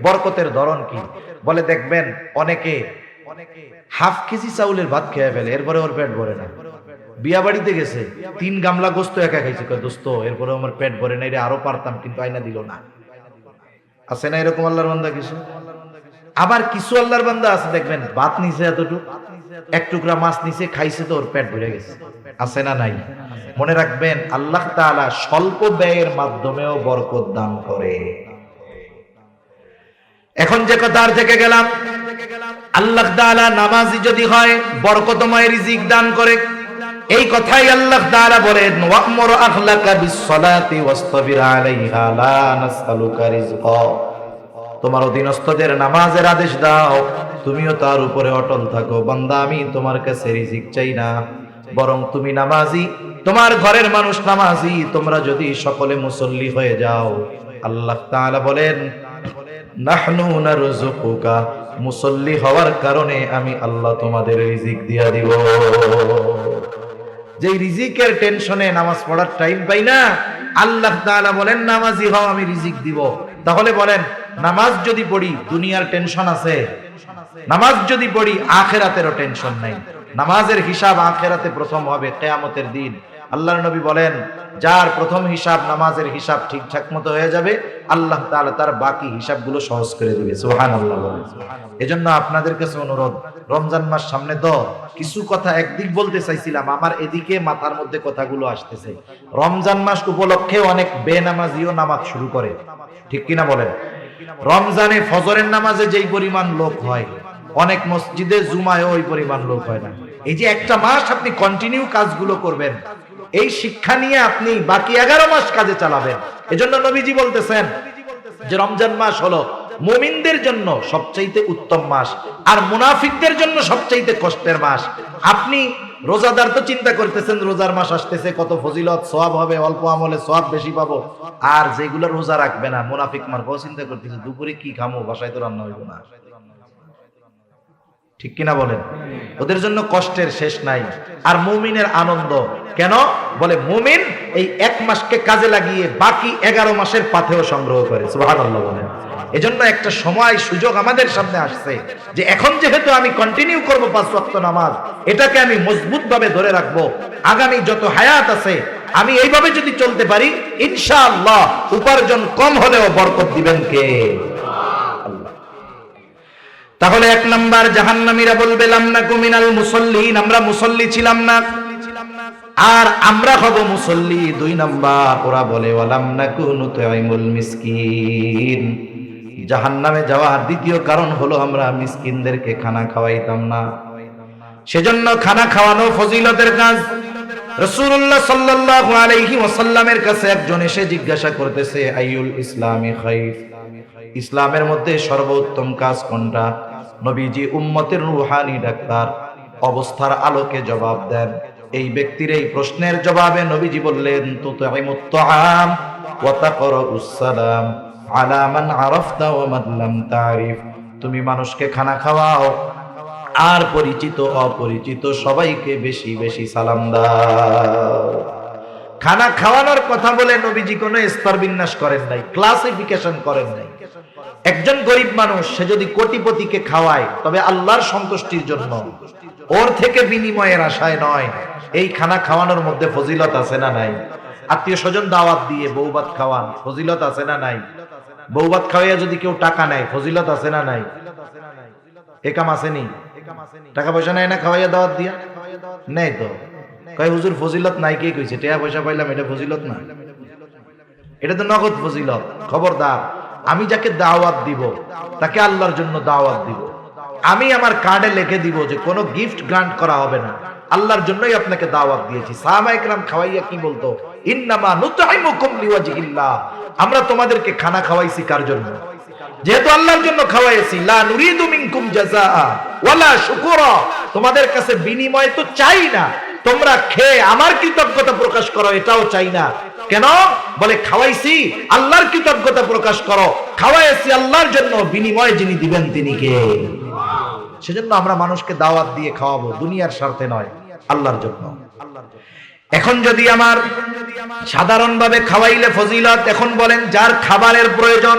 বরকতের ধরন কি, বলে দেখবেন অনেকে হাফ কেজি চাউলের ভাত খেয়ে ফেলে, এরপরে ওর পেট ভরে না। বিয়া বাড়িতে গেছে, 3 গামলা গোস্ত একা খাইছে, কয় দোস্ত এরপরে আমার পেট ভরে না, এটা আরো পারতাম কিন্তু আইনা দিল না। আছে না এরকম আল্লাহর বান্দা কিছু? আবার কিছু আল্লাহর বান্দা আছে দেখবেন ভাত নিছে এতটুকু, এক টুকরা মাছ নিছে, খাইছে তো ওর পেট ভরে গেছে। আছে না নাই? মনে রাখবেন আল্লাহ তাআলা স্বল্প ব্যয়ের মাধ্যমেও বরকত দান করে। এখন যে কথা আর থেকে গেলাম, আল্লাহ তাআলা নামাজি যদি হয় বরকতময় রিজিক দান করে, এই কথাই আল্লাহ তাআলা বলেন ওয়া'মুর আহলাকা বিস-সালাতি ওয়াসতাবির আলাইহা লা নাসআলুকা রিজকা। তোমার অধীনস্থদের নামাজের আদেশ দাও, তুমিও তার উপরে অটল থাকো। বান্দা আমি তোমার কাছে রিজিক চাই না, বরং তুমি নামাজি, তোমার ঘরের মানুষ নামাজি, তোমরা যদি সকলে মুসল্লি হয়ে যাও, আল্লাহ তাআলা বলেন নাহনু নারযুকুকা, মুসল্লি হওয়ার কারণে আমি আল্লাহ তোমাদের রিজিক দিয়া দিব। যেই রিজিকের টেনশনে নামাজ পড়ার টাইম পাই না, আল্লাহ তাআলা বলেন নামাজি হও আমি রিজিক দিব। তাহলে বলেন নামাজ যদি পড়ি দুনিয়ার টেনশন আছে, নামাজ যদি পড়ি আখিরাতেরও টেনশন নাই। নামাজের হিসাব আখিরাতে প্রথম হবে কিয়ামতের দিন। আল্লাহর নবী বলেন যার প্রথম হিসাব নামাজের হিসাব ঠিকঠাক মতো হয়ে যাবে, আল্লাহ তাআলা তার বাকি হিসাবগুলো সহজ করে দিবে। সুবহানাল্লাহ। এজন্য আপনাদের কাছে অনুরোধ, রমজান মাস সামনে তো কিছু কথা একদিক বলতে চাইছিলাম, আমার এদিকে মাথার মধ্যে কথাগুলো আসতেছে। রমজান মাস উপলক্ষে অনেক বেনামাজিও নামাজ শুরু করে, ঠিক কিনা বলেন? রমজানে ফজরের নামাজে যেই পরিমাণ লোক হয়, অনেক মসজিদে জুমায়ও ওই পরিমাণ লোক হয় না। এই যে একটা মাস আপনি কন্টিনিউ কাজগুলো করবেন, এই শিক্ষা নিয়ে আপনি বাকি 11 মাস কাজে চালাবেন। এজন্য নবীজি বলতেছেন যে রমজান মাস হলো মুমিনদের জন্য সবচাইতে উত্তম মাস, আর মুনাফিকদের জন্য সবচাইতে কষ্টের মাস। আপনি রোজাদার তো চিন্তা করতেছেন রোজার মাস আসতেছে, কত ফজিলত সওয়াব হবে, অল্প আমলে সওয়াব বেশি পাবো। আর যেগুলো রোজা রাখবে না মুনাফিক মার্কাও চিন্তা করতেছে দুপুরে কি খামো, বাসায় তো রান্না হইব না, ঠিক কিনা বলেন? ওদের জন্য কষ্টের শেষ নাই। আর মুমিনের আনন্দ কেন? বলে মুমিন এই 1 মাসকে কাজে লাগিয়ে বাকি 11 মাসের পাথেও সংগ্রহ করে। সুবহানাল্লাহ বলেন। এজন্য একটা সময় সুযোগ আমাদের সামনে আসছে যে এখন যেহেতু আমি কন্টিনিউ করব 5 ওয়াক্ত নামাজ, এটাকে আমি মজবুত ভাবে ধরে রাখবো। আগামী যত হায়াত আছে আমি এইভাবে যদি চলতে পারি, ইনশাআল্লাহ উপার্জন কম হলেও বরকত দিবেন কে? আল্লাহ। তাহলে 1 নাম্বার জাহান্নামীরা বলবে লামনাকু মিনাল মুসাল্লিন, আমরা মুসল্লি ছিলাম না, আর আমরা হব মুসল্লি। 2 নাম্বার ওরা বলে ওয়ালামনাকু নুতঈমুল মিসকিন, জাহান্নামে যাওয়ার দ্বিতীয় কারণ হলো আমরা মিসকিনদেরকে খানা খাওয়াইতাম না। সেজন্য খানা খাওয়ানো ফজিলতের কাজ। রাসূলুল্লাহ সাল্লাল্লাহু আলাইহি ওয়াসাল্লামের কাছে একজন এসে জিজ্ঞাসা করতেছে আইয়ুল ইসলামি খায়র, ইসলামের মধ্যে সর্বোত্তম কাজ কোনটা? নবীজি উম্মতের রূহানি ডাক্তার, অবস্থার আলোকে জবাব দেন। এই ব্যক্তির এই প্রশ্নের জবাবে নবীজি বললেন, তুতঈমুত তাআম ওয়া তাকরাউস সালাম আলা মান আরাফতা ওয়া মান লাম তারিফ। তুমি মানুষকে খানা খাওয়াও, আর পরিচিত অপরিচিত সবাইকে বেশি বেশি সালাম দাও। খানা খাওয়ানোর কথা বলে নবীজি কোনো স্তর বিন্যাস করেন নাই, ক্লাসিফিকেশন করেন নাই। একজন গরিব মানুষ সে যদি কোটিপতিকে খাওয়ায় তবে আল্লাহর সন্তুষ্টির জন্য, ওর থেকে বিনিময়ের আশায় নয়। এই খানা খাওয়ানোর মধ্যে ফজিলত আছে না নাই? আত্মীয় স্বজন দাওয়াত দিয়ে বউভাত খাওয়ান, ফজিলত আছে না নাই? বউভাত খাওয়াইয়া যদি কেউ টাকা নেয়, ফজিলত আছে না নাই? এ কাম আসেনি? টাকা পয়সা নেয় না খাওয়াইয়া দাওয়াত দিয়া? নেই তো। কয় হুজুর ফজিলত নাই, কে কইছে? টাকা পয়সা পাইলাম এটা ফজিলত না? এটা তো নগদ ফজিলত। খবরদার, আমি যাকে দাওয়াত দিব তাকে আল্লাহর জন্য দাওয়াত দিব। আমি আমার কার্ডে লিখে দিব যে কোনো গিফট গ্রান্ট করা হবে না, আল্লাহর জন্যই আপনাকে দাওয়াত দিয়েছি। সাহাবায়ে কেরাম খাওয়াইয়া কি বলতো? ইন্নামা নুতঈমুকুম লিওয়াজহিল্লাহ, আমরা তোমাদেরকে খানা খাওয়াইছি কার জন্য? যেহেতু আল্লাহর জন্য খাওয়াইছি। লা নুরিদু মিনকুম জাযাআ ওয়ালা শুকুরা, তোমাদের কাছে বিনিময় তো চাই না, তোমরা খেয়ে আমার কৃতজ্ঞতা প্রকাশ করো এটাও চাই না। কেন? বলে খাওয়াইছি আল্লাহর কৃতজ্ঞতা প্রকাশ করো, খাওয়াইছি আল্লাহর জন্য, বিনিময় যিনি দিবেন তিনি কে? সেজন্য আমরা মানুষকে দাওয়াত দিয়ে খাওয়াবো, দুনিয়ার স্বার্থে নয়, আল্লাহর জন্য। এখন যদি আমার সাধারণভাবে খাওয়াইলে ফজিলত, এখন বলেন যার খাবারের প্রয়োজন,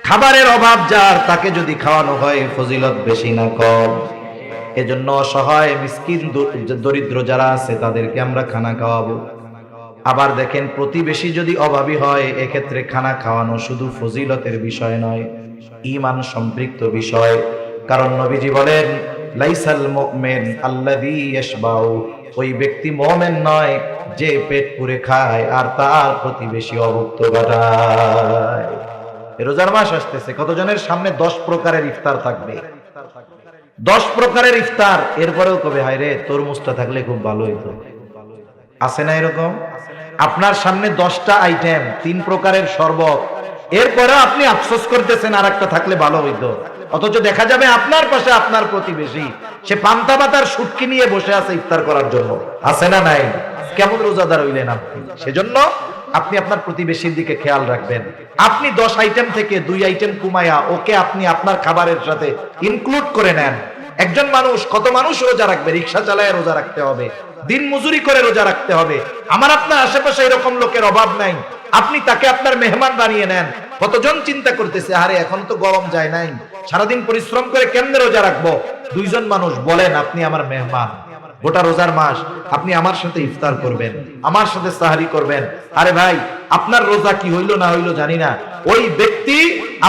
খাবারের অভাব যার, তাকে যদি খাওয়ানো হয় ফজিলত বেশি না কম? এজন্য অসহায় মিসকিন দরিদ্র যারা আছে তাদেরকে আমরা খানা খাওয়াবো। আবার দেখেন প্রতিবেশী যদি অভাবী হয়, এক্ষেত্রে খানা খাওয়ানো শুধু ফজিলতের বিষয় নয়, ঈমান সম্পৃক্ত বিষয়। কারণ নবীজি বলেন, লাইসাল মুমিন আল্লাযী ইয়াশবাউ, ওই ব্যক্তি মুমিন নয় যে পেট পুরে খায় আর তার প্রতিবেশী অভুক্ত ঘটায়। রোজার মাস আসতেছে, কতজনের সামনে 10 প্রকারের ইফতার থাকবে? 10 প্রকারের ইফতার। এরপরেও কবে হায় রে তরমুজটা থাকলে খুব ভালো হইতো। আছে না এরকম? আপনার সামনে 10টা আইটেম, 3 প্রকারের শরবত, এরপরে আপনি আফসোস করতেছেন আর একটা থাকলে ভালো হইতো। অথচ দেখা যাবে আপনার পাশে আপনার প্রতিবেশী, সে পান্তা ভাতার শুটকি নিয়ে বসে আছে ইফতার করার জন্য। আছে না নাই? কেমন রোজাদার হইলেন আপনি? সেজন্য আপনি আপনার প্রতিবেশীর দিকে খেয়াল রাখবেন। আপনি 10 আইটেম থেকে 2 আইটেম কমায়া ওকে আপনি আপনার খাবারের সাথে ইনক্লুড করে নেন। একজন মানুষ, কত মানুষ রোজা রাখবে? রিকশা চালায় রোজা রাখতে হবে, দিন মজুরি করে রোজা রাখতে হবে। আমার আপনার আশেপাশে এরকম লোকের অভাব নাই, আপনি তাকে আপনার মেহমান বানিয়ে নেন। কতজন চিন্তা করতেছে, আরে এখন তো গরম যায় নাই, সারাদিন পরিশ্রম করে কেমনে রোজা রাখবো? 2 জন মানুষ বলেন আপনি আমার মেহমান, গোটা রোজার মাস আপনি আমার সাথে ইফতার করবেন, আমার সাথে সাহারি করবেন। আরে ভাই, আপনার রোজা কি হইলো না হইলো জানি না, ওই ব্যক্তি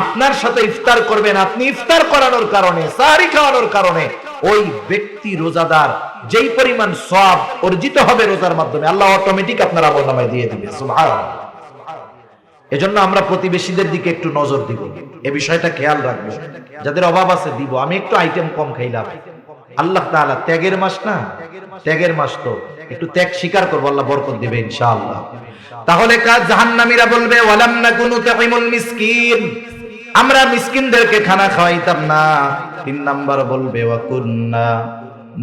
আপনার সাথে ইফতার করবেন, আপনি ইফতার করানোর কারণে, সাহারি খাওয়ানোর কারণে ওই ব্যক্তি রোজাদার। যেই পরিমাণ সওয়াব অর্জিত হবে রোজার মাধ্যমে, আল্লাহ অটোমেটিক আপনার আমলনামায় দিয়ে দিবে। সুবহানাল্লাহ। এজন্য আমরা প্রতিবেশীদের দিকে একটু নজর দিব, এই বিষয়টা খেয়াল রাখবো। যাদের অভাব আছে দিব। আমি একটু আইটেম কম খাইলাম, আল্লাহ তাআলা ত্যাগের মাস না, ত্যাগের মাস তো একটু ত্যাগ স্বীকার করবো, আল্লাহ বরকত দিবে ইনশাআল্লাহ। তাহলে কাজ জাহান্নামীরা বলবে, ওয়ালাম নাকুনু তুতিমুল মিসকিন, আমরা মিসকিনদেরকে খানা খাওয়াইতাম না। 3 নাম্বার বলবে, ওয়া কুন্না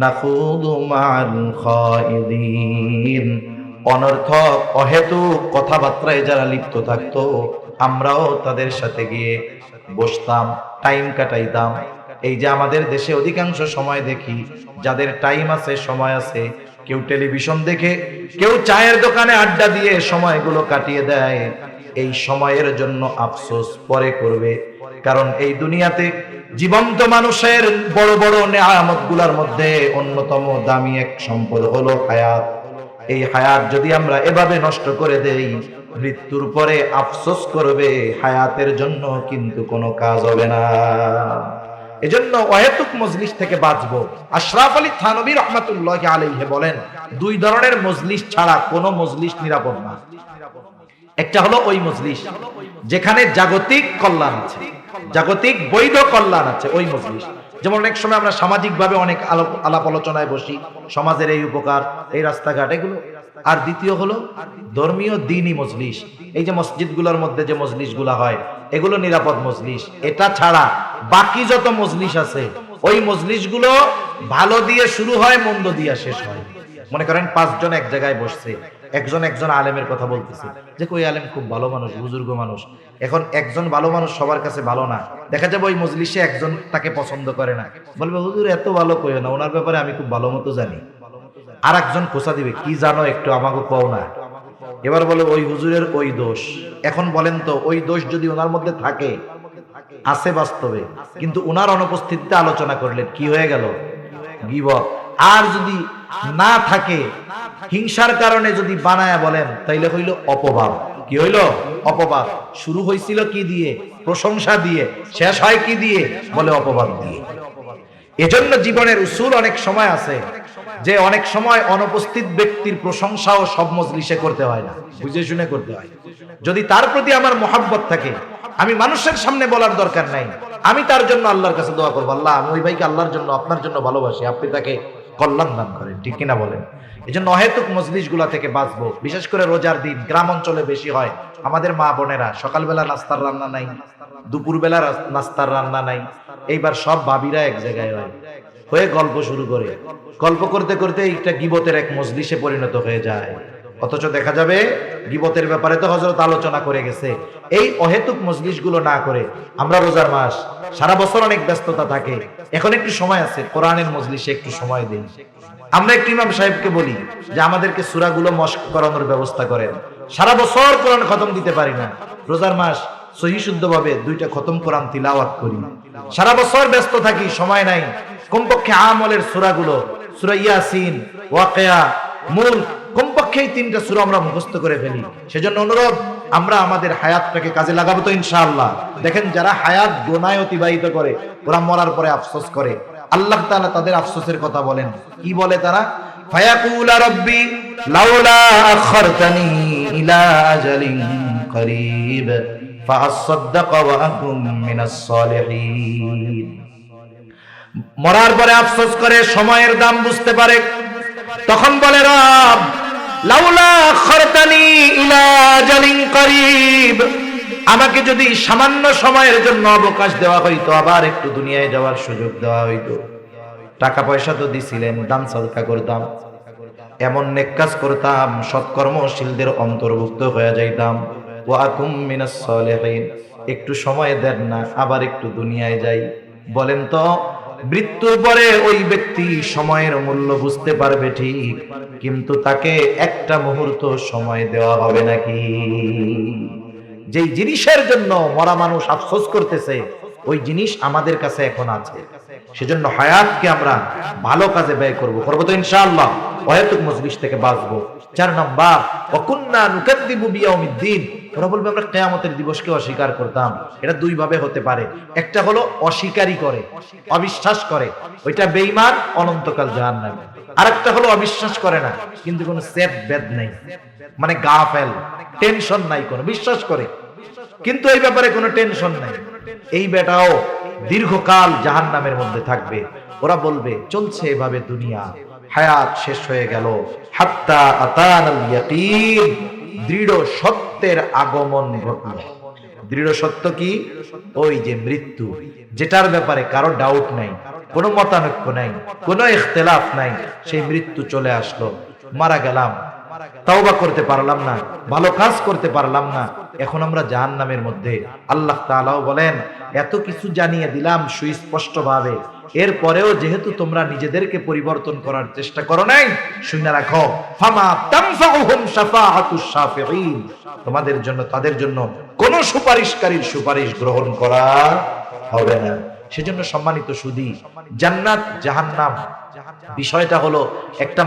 নাখুদু মা'আল খাইদিন, অনর্থক অহেতুক কথাবার্তায় যারা লিপ্ত থাকতো আমরাও তাদের সাথে গিয়ে বসতাম, টাইম কাটাইতাম। এই যে আমাদের দেশে অধিকাংশ সময় দেখি, যাদের টাইম আছে, সময় আছে, কেউ টেলিভিশন দেখে, কেউ চায়ের দোকানে আড্ডা দিয়ে সময়গুলো কাটিয়ে দেয়। এই সময়ের জন্য আফসোস পরে করবে, কারণ এই দুনিয়াতে জীবন্ত মানুষের বড় বড় নেয়ামতগুলোর মধ্যে অন্যতম দামি এক সম্পদ হলো হায়াত। এই হায়াত যদি আমরা এভাবে নষ্ট করে দেই, মৃত্যুর পরে আফসোস করবে, হায়াতের জন্য কিন্তু কোনো কাজ হবে না। এজন্য অহেতুক মজলিস থেকে বাঁচবো। আশরাফ আলী থানভী রাহমাতুল্লাহি আলাইহি বলেন, 2 ধরনের মজলিস ছাড়া কোনো মজলিস নিরাপদ না। একটা হলো ওই মজলিস যেখানে জাগতিক কল্যাণ আছে, জাগতিক বৈধ কল্যাণ আছে, ওই মজলিস। যেমন অনেক সময় আমরা সামাজিকভাবে অনেক আলাপ আলোচনায় বসি, সমাজের এই উপকার, এই রাস্তাঘাট, এগুলো। আর দ্বিতীয় হলো ধর্মীয় দ্বীনি মজলিস। এই যে মসজিদগুলোর মধ্যে যে মজলিসগুলো হয়, এগুলো নিরাপদ মজলিস। এটা ছাড়া বাকি যত মজলিস আছে ওই মজলিসগুলো ভালো দিয়ে শুরু হয়, মন্দ দিয়ে শেষ হয়। মনে করেন 5 জন এক জায়গায় বসছে, একজন আলেমের কথা বলতেছে যে ওই আলেম খুব ভালো মানুষ, বুজুর্গ মানুষ। এখন একজন ভালো মানুষ সবার কাছে ভালো না, দেখা যাবে ওই মজলিসে একজন তাকে পছন্দ করে না, বলবে হুজুর এত ভালো কইও না, ওনার ব্যাপারে আমি খুব ভালো মতো জানি। আর একজন খোঁচা দিবে, কি জানো একটু আমাকে কও না। এবার বলে ওই হুজুরের ওই দোষ। এখন বলেন তো ওই দোষ যদি ওনার মধ্যে থাকে, আছে বাস্তবে, কিন্তু ওনার অনুপস্থিতিতে আলোচনা করলেন, কি হয়ে গেল? গীবত। আর যদি না থাকে, হিংসার কারণে যদি বানায়া বলেন, তাইলে হইল অপবাদ। কি হইল? অপবাদ। শুরু হয়েছিল কি দিয়ে? প্রশংসা দিয়ে। শেষ হয় কি দিয়ে? বলে অপবাদ দিয়ে। এজন্য জীবনের উসুল অনেক সময় আছে যে অনেক সময় অনুপস্থিত ব্যক্তির প্রশংসাও সব মজলিসে করতে হয় না, বুঝে শুনে করতে হয়। যদি তার প্রতি আমার মহাব্বত থাকে, আমি মানুষের সামনে বলার দরকার নাই, আমি তার জন্য আল্লাহর কাছে দোয়া করবো, আল্লাহ আমি ওই ভাইকে আল্লাহর জন্য, আপনার জন্য ভালোবাসি, আপনি তাকে কল্যাণ দান করেন, ঠিক কিনা বলেন? এই জন্য অহেতুক মজলিস গুলা থেকে বাঁচবো। বিশেষ করে রোজার দিন গ্রাম অঞ্চলে বেশি হয়। আমাদের মা বোনেরা সকালবেলা নাস্তার রান্না নাই, দুপুরবেলা নাস্তার রান্না নাই, এইবার সব ভাবিরা এক জায়গায় হয়ে গল্প শুরু করে, গল্প করতে করতে এইটা গীবতের এক মজলিসে পরিণত হয়ে যায়। অথচ দেখা যাবে গীবতের ব্যাপারে তো হযরত আলোচনা করে গেছে। এই অহেতুক মজলিসগুলো না করে, আমরা রোজার মাস, সারা বছর অনেক ব্যস্ততা থাকে, এখন একটু সময় আছে, কোরআনের মজলিসে একটু সময় দিন। আমরা একটু ইমাম সাহেবকে বলি যে আমাদেরকে সূরাগুলো মশক করানোর ব্যবস্থা করেন। সারা বছর কোরআন খতম দিতে পারি না, রোজার মাস সহি শুদ্ধভাবে 2টা খতম কোরআন তিলাওয়াত করি। সারা বছর ব্যস্ত থাকি, সময় নাই, কমপক্ষে আমলের সূরাগুলো, সূরা ইয়াসিন, ওয়াকিয়া, মুলক, কমপক্ষে এই 3টা সূরা আমরা মুখস্থ করে ফেলি। সেজন্য অনুরোধ, আমরা আমাদের হায়াতটাকে কাজে লাগাবো তো ইনশাআল্লাহ। দেখেন যারা হায়াত গুনাহে অতিবাহিত করে, ওরা মরার পরে আফসোস করে। আল্লাহ তাআলা তাদের আফসোসের কথা বলেন, কি বলে তারা? ফায়াকুলা রাব্বি লাউলা আখারতানি ইলা আজালিন করিব ফাআসাদদাক ওয়া আকুম মিনাস সালিহিন। মরার পরে আফসোস করে, সময়ের দাম বুঝতে পারে, তখন বলে রব লাউলা আখারতানি ইলা আজালিন করিব, আমাকে যদি সামান্য সময়ের জন্য অবকাশ দেওয়া হইতো, আবার একটু দুনিয়ায় যাওয়ার সুযোগ দেওয়া হইতো, টাকা পয়সা তো দিছিলেন, দান সদকা করতাম, এমন নেক কাজ করতাম, সৎকর্মশীলদের অন্তর্ভুক্ত হয়ে যাইতাম, ওয়া আকুম মিনাস সালিহিন। একটু সময় দেন না, আবার একটু দুনিয়ায় যাই। বলেন তো মৃত্যুর পরে ওই ব্যক্তি সময়ের মূল্য বুঝতে পারবে ঠিক, কিন্তু তাকে একটা মুহূর্ত সময় দেওয়া হবে নাকি? যেই জিনিসের জন্য মরা মানুষ আফসোস করতেছে, ওই জিনিস আমাদের কাছে এখন আছে। সেজন্য হায়াতকে আমরা ভালো কাজে ব্যয় করব তো ইনশাআল্লাহ। অহেতুক মজলিস থেকে বাঁচবো। 4 নাম্বার, ওয়াকুন্না নুকাদ্দিবু বিয়াউমিদ্দিন। ওরা বলবে আমরা কিয়ামতের দিবসকে অস্বীকার করতাম। এটা 2 ভাবে হতে পারে। একটা হলো অস্বীকারই করে, অবিশ্বাস করে, ওইটা বেঈমান, অনন্তকাল জাহান্নামে। আরেকটা হলো অবিশ্বাস করে না, কিন্তু কোনো সেদ বেদ নেই, মানে গাফেল, টেনশন নাই, কোনো বিশ্বাস করে কিন্তু এই ব্যাপারে কোনো টেনশন নাই, এই বেটাও দীর্ঘকাল জাহান্নামের মধ্যে থাকবে। ওরা বলবে চলছে এভাবে দুনিয়া, হায়াত শেষ হয়ে গেল, হাত্তা আতানাল ইয়াকিন, দৃঢ় সত্যের আগমন ঘটল। দৃঢ় সত্য কি? ওই যে মৃত্যু, যেটার ব্যাপারে কারো ডাউট নাই, কোনো মতানৈক্য নাই, কোনো ইখতিলাফ নাই, সেই মৃত্যু চলে আসলো। মারা গেলাম, তাওবা করতে পারলাম না, ভালো কাজ করতে পারলাম না, এখন আমরা জাহান্নামের মধ্যে। আল্লাহ তাআলাও বলেন এত কিছু জানিয়ে দিলাম সুস্পষ্ট ভাবে, এরপরেও যেহেতু তোমরা নিজেদেরকে পরিবর্তন করার চেষ্টা করো নাই, শুনে রাখো ফামা তানফাউহুম শাফাআতুশ শাফিঈন, তোমাদের জন্য, তাদের জন্য কোন সুপারিশকারীর সুপারিশ গ্রহণ করা হবে না। সেজন্য সম্মানিত সুধী, জান্নাত জাহান্নাম বিষয়টা হলো একটা